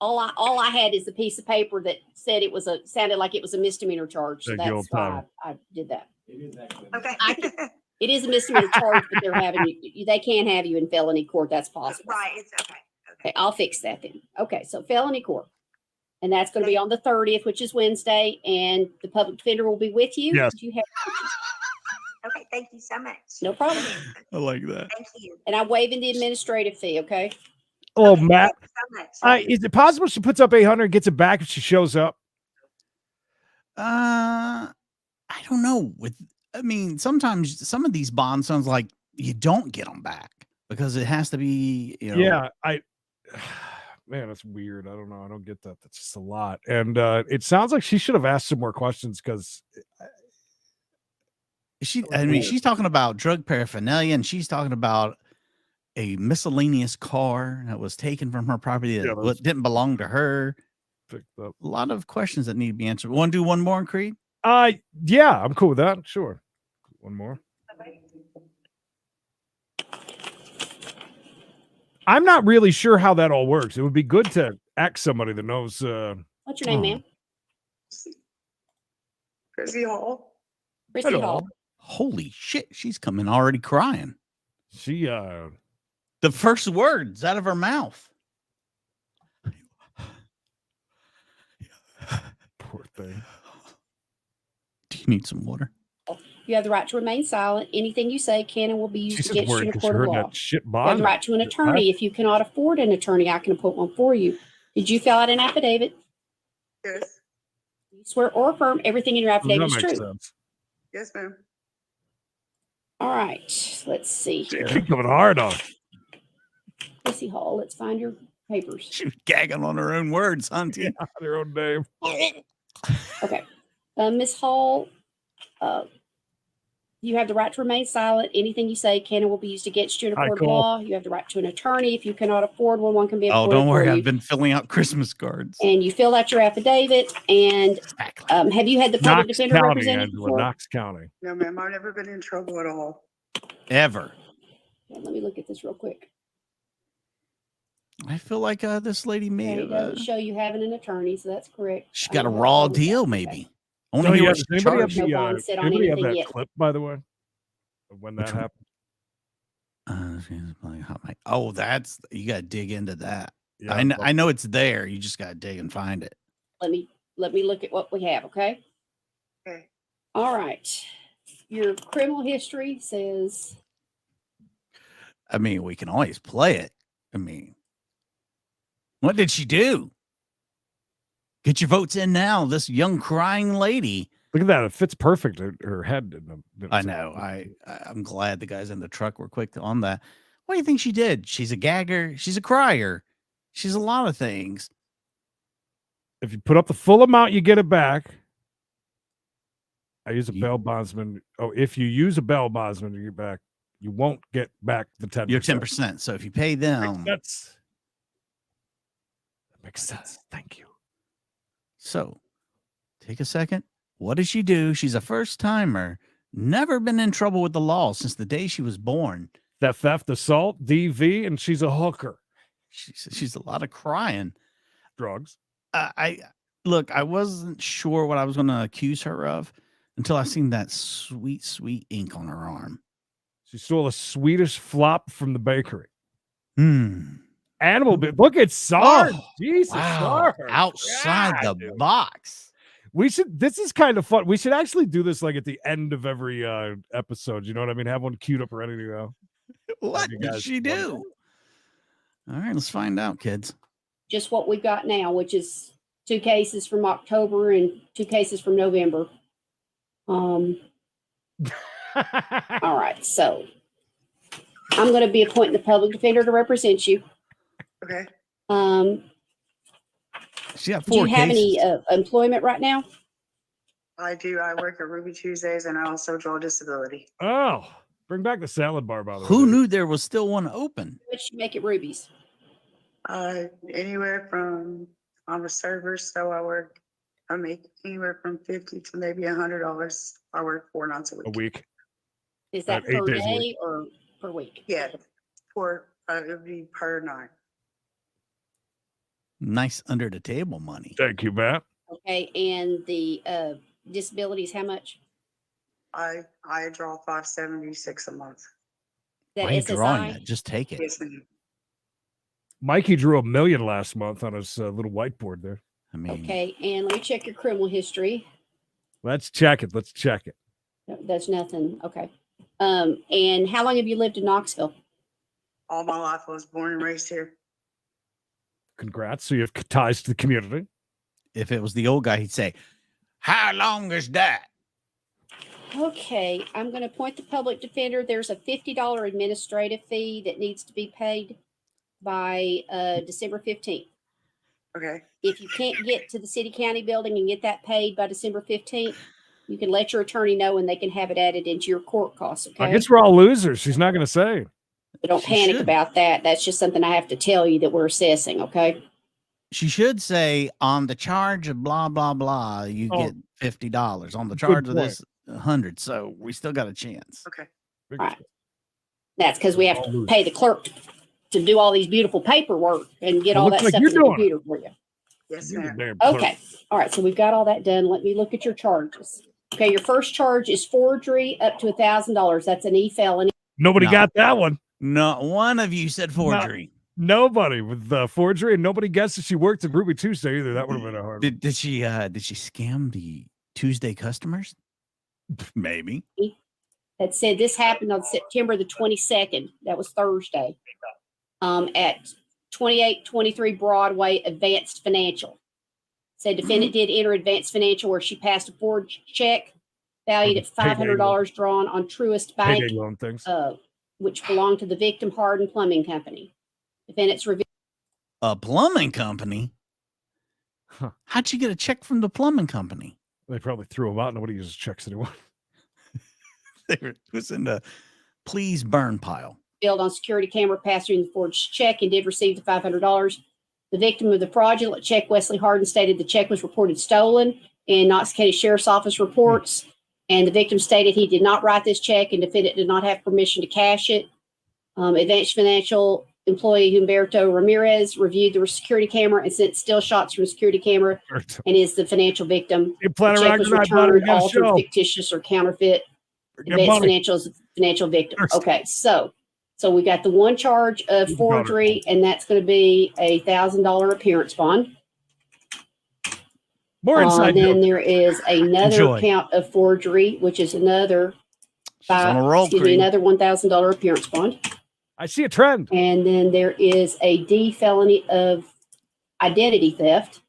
All I had is a piece of paper that said sounded like it was a misdemeanor charge. So Thank you, that's old why pal. I did that. Okay. It is a misdemeanor charge, but they're having you. They can have you in felony court. That's possible. Right. It's okay. Okay, I'll fix that then. Okay, so felony court, and that's going to be on the 30th, which is Wednesday, and the public defender will be with you. Yes. Do you have? Okay. Thank you so much. No problem. I like that. Thank you. And I'm waiving the administrative fee. Okay. Oh, Matt. So much. Is it possible she puts up 800 and gets it back if she shows up? I don't know. I mean, sometimes some of these bonds sounds like you don't get them back because it has to be, Yeah, man, that's weird. I don't know. I don't get that. That's just a lot. And it sounds like she should have asked some more questions because she's talking about drug paraphernalia and she's talking about a miscellaneous car that was taken from her property that didn't belong to her. Picked up. A lot of questions that need to be answered. Want to do one more, Creed? Yeah, I'm cool with that. Sure. One more. I'm not really sure how that all works. It would be good to ask somebody that knows. What's your name, ma'am? Chrissy Hall. Chrissy Hall. Holy shit, she's coming already crying. She the first words out of her mouth. Poor thing. Do you need some water? You have the right to remain silent. Anything you say can and will be used against you in a court of law. Shit You have the right to an attorney. If you cannot afford an attorney, I can appoint one for you. Did you fill out an affidavit? Yes. You swear or affirm everything in your affidavit is true. Sense. Yes, ma'am. All right. Let's see here. She's coming hard on. Chrissy Hall. Let's find your papers. She was gagging on her own words, auntie. Yeah, her own name. Okay. Ms. Hall, you have the right to remain silent. Anything you say can and will be used against you in a court of law. You have the right to an attorney. If you cannot afford one, one can be appointed. Oh, don't worry. for I've you. been filling out Christmas cards. And you filled out your affidavit. And have you had the public Knox defender County, represented Angela, before? Knox County. No, ma'am. I've never been in trouble at all. Ever. Yeah, let me look at this real quick. I feel like this lady may And it have. doesn't show you having an attorney, so that's correct. She I got a don't know raw what to do with deal, that. maybe. Oh, Only yeah. what Does she anybody have charged. No bond set on anybody have anything that yet. clip, by the way? Of when that happened? Oh, that's you got to dig into that. Yeah, I know it's there. You just got to dig and find it. Let me look at what we have, okay? Okay. All right. Your criminal history says I mean, we can always play it. I mean, what did she do? Get your votes in now. This young crying lady. Look at that. It fits perfect. Her head didn't. I know. I'm glad the guys in the truck were quick on that. What do you think she did? She's a gagger. She's a crier. She's a lot of things. If you put up the full amount, you get it back. I use a bail bondsman. Oh, if you use a bail bondsman, you get back. You won't get back the 10%. You're 10%. So if you pay them, that makes sense. Thank you. So take a second. What does she do? She's a first timer. Never been in trouble with the law since the day she was born. That theft, assault, DV, and she's a hooker. She's a lot of crying. Drugs. I wasn't sure what I was going to accuse her of until I seen that sweet, sweet ink on her arm. She stole a Swedish flop from the bakery. Animal bit. Look at Sarge. Oh, Jesus, wow. Sarge. Outside God, the dude. box. We should. This is kind of fun. We should actually do this like at the end of every episode. You know what I mean? Have one queued up ready to go. What did she do? All right, let's find out, kids. just what we've got now, which is 2 cases from October and 2 cases from November. All right, so I'm going to be appointing the public defender to represent you. Okay. She got Do 4 you have cases. any employment right now? I do. I work at Ruby Tuesdays and I also draw disability. Oh. Bring back the salad bar, by the way. Who knew there was still one open? Which make it Ruby's. Anywhere from, I'm a server, so I make anywhere from $50 to maybe $100. I work 4 nights a week. A week. Is that 8 per days a day week. or per week? Yeah, it would be per night. Nice under the table money. Thank you, Matt. Okay, and the disabilities, how much? I draw 576 a month. That Why are you drawing SSI? that? Just take it. Yes, ma'am. Mikey drew $1 million last month on his little whiteboard there. I mean, Okay, and let me check your criminal history. Let's check it. Let's check it. No, that's nothing. Okay. And how long have you lived in Knoxville? All my life, I was born and raised here. Congrats. So you have ties to the community. if it was the old guy, he'd say, "How long is that?" Okay, I'm going to appoint the public defender. There's a $50 administrative fee that needs to be paid by December 15th. Okay. If you can't get to the city county building and get that paid by December 15th, you can let your attorney know and they can have it added into your court costs. Okay. I guess we're all losers. She's not going to say. But don't panic about that. That's just something I have to tell you that we're assessing. Okay. She should say, on the charge of blah, blah, blah, you get $50. On the charge of this, 100. So we still got a chance. Okay. All right. That's because we have to pay the clerk to do all these beautiful paperwork and get all that stuff in the computer for you. Yes, ma'am. Okay. All right. So we've got all that done. Let me look at your charges. Okay. Your first charge is forgery up to $1,000. That's an e-felony. Nobody got that one. Not one of you said forgery. Nobody with forgery, and nobody guessed that she worked at Ruby Tuesday either. That would have been a hard one. Did she scam the Tuesday customers? Maybe. That said this happened on September the 22nd. That was Thursday. At 2823 Broadway, Advanced Financial. Said defendant did enter Advanced Financial where she passed a forged check valued at $500 drawn on Truist Bank, Payday loan things. which belonged to the victim Hardin Plumbing Company. Defendant's revealed. A plumbing company? Huh. How'd you get a check from the plumbing company? They probably threw them out. Nobody uses checks anymore. It was in the please burn pile. On security camera passed through the forged check and did receive the $500. The victim of the fraudulent check, Wesley Hardin, stated the check was reported stolen in Knox County Sheriff's Office reports. And the victim stated he did not write this check and defendant did not have permission to cash it. Advanced Financial employee Humberto Ramirez reviewed the security camera and sent still shots from the security camera and is the financial victim. You plan The check around was tonight, buddy, returned, get a altered, show. fictitious, or counterfeit. Get Advanced money. Financial's financial victim. Okay, so we got the one charge of forgery, and that's going to be a $1,000 appearance bond. More inside Then joke. there is another Enjoy. count of forgery, which is another on a roll, Creed. another $1,000 appearance bond. I see a trend. And then there is a D felony of identity theft,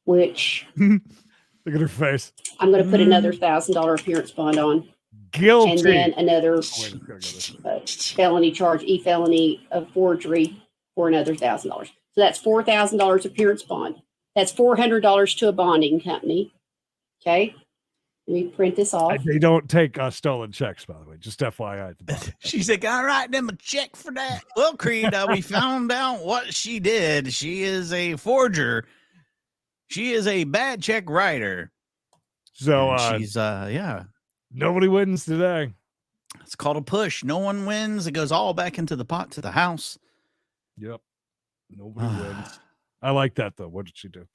which Look at her face. I'm going to put another $1,000 appearance bond on. Guilty. And then another felony charge, e-felony of forgery for another $1,000. So that's $4,000 appearance bond. That's $400 to a bonding company. Okay. Let me print this off. They don't take stolen checks, by the way. Just FYI. She's like, "I'll write them a check for that." Well, Creed, we found out what she did. She is a forger. She is a bad check writer. So And she's yeah. Nobody wins today. It's called a push. No one wins. It goes all back into the pot to the house. Yep. Nobody wins. I like that, though. What did she do?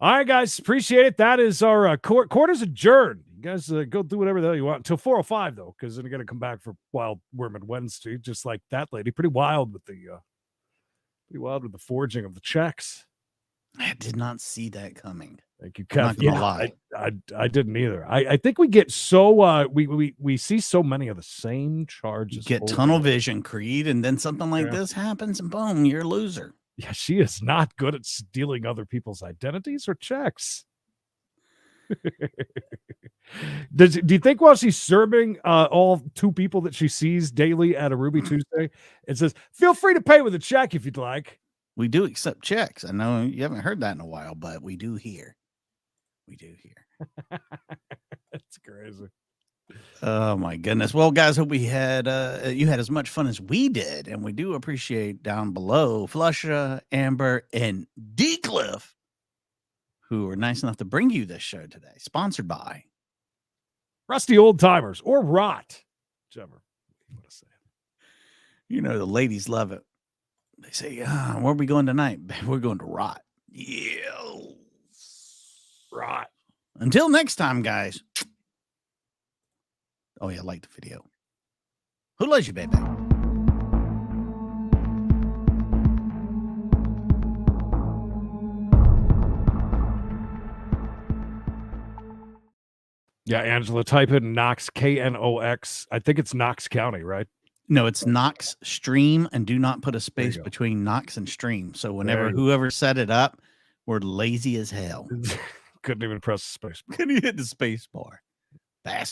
All right, guys. Appreciate it. That is our court. Court is adjourned. You guys go do whatever the hell you want until 4:05, though, because then you're going to come back for Wild Worm Wednesday, just like that lady. Pretty wild with the forging of the checks. I did not see that coming. Thank you, I'm not Kev. gonna lie. I didn't either. I think we get so we see so many of the same charges. Get over tunnel and vision, Creed, and then something like this happens, and boom, you're a loser. Yeah, she is not good at stealing other people's identities or checks. Do you think while she's serving all two people that she sees daily at a Ruby Tuesday, it says, "Feel free to pay with a check if you'd like"? We do accept checks. I know you haven't heard that in a while, but we do here. We do here. That's crazy. Oh my goodness. Well, guys, hope we had you had as much fun as we did, and we do appreciate down below Flusha, Amber, and D Cliff, who were nice enough to bring you this show today. Sponsored by Rusty Old Timers or Rot, whichever you want to say. You know, the ladies love it. They say, where are we going tonight? We're going to Rot. Yeah. Rot. Until next time, guys. Oh, yeah, like the video. Who loves you, baby? Yeah, Angela, type in Knox, Knox. I think it's Knox County, right? No, it's Knox Stream, and do not put a space between Knox and Stream. So whenever whoever set it up, we're lazy as hell. Couldn't even press the space bar. Couldn't hit the space bar. Bastard.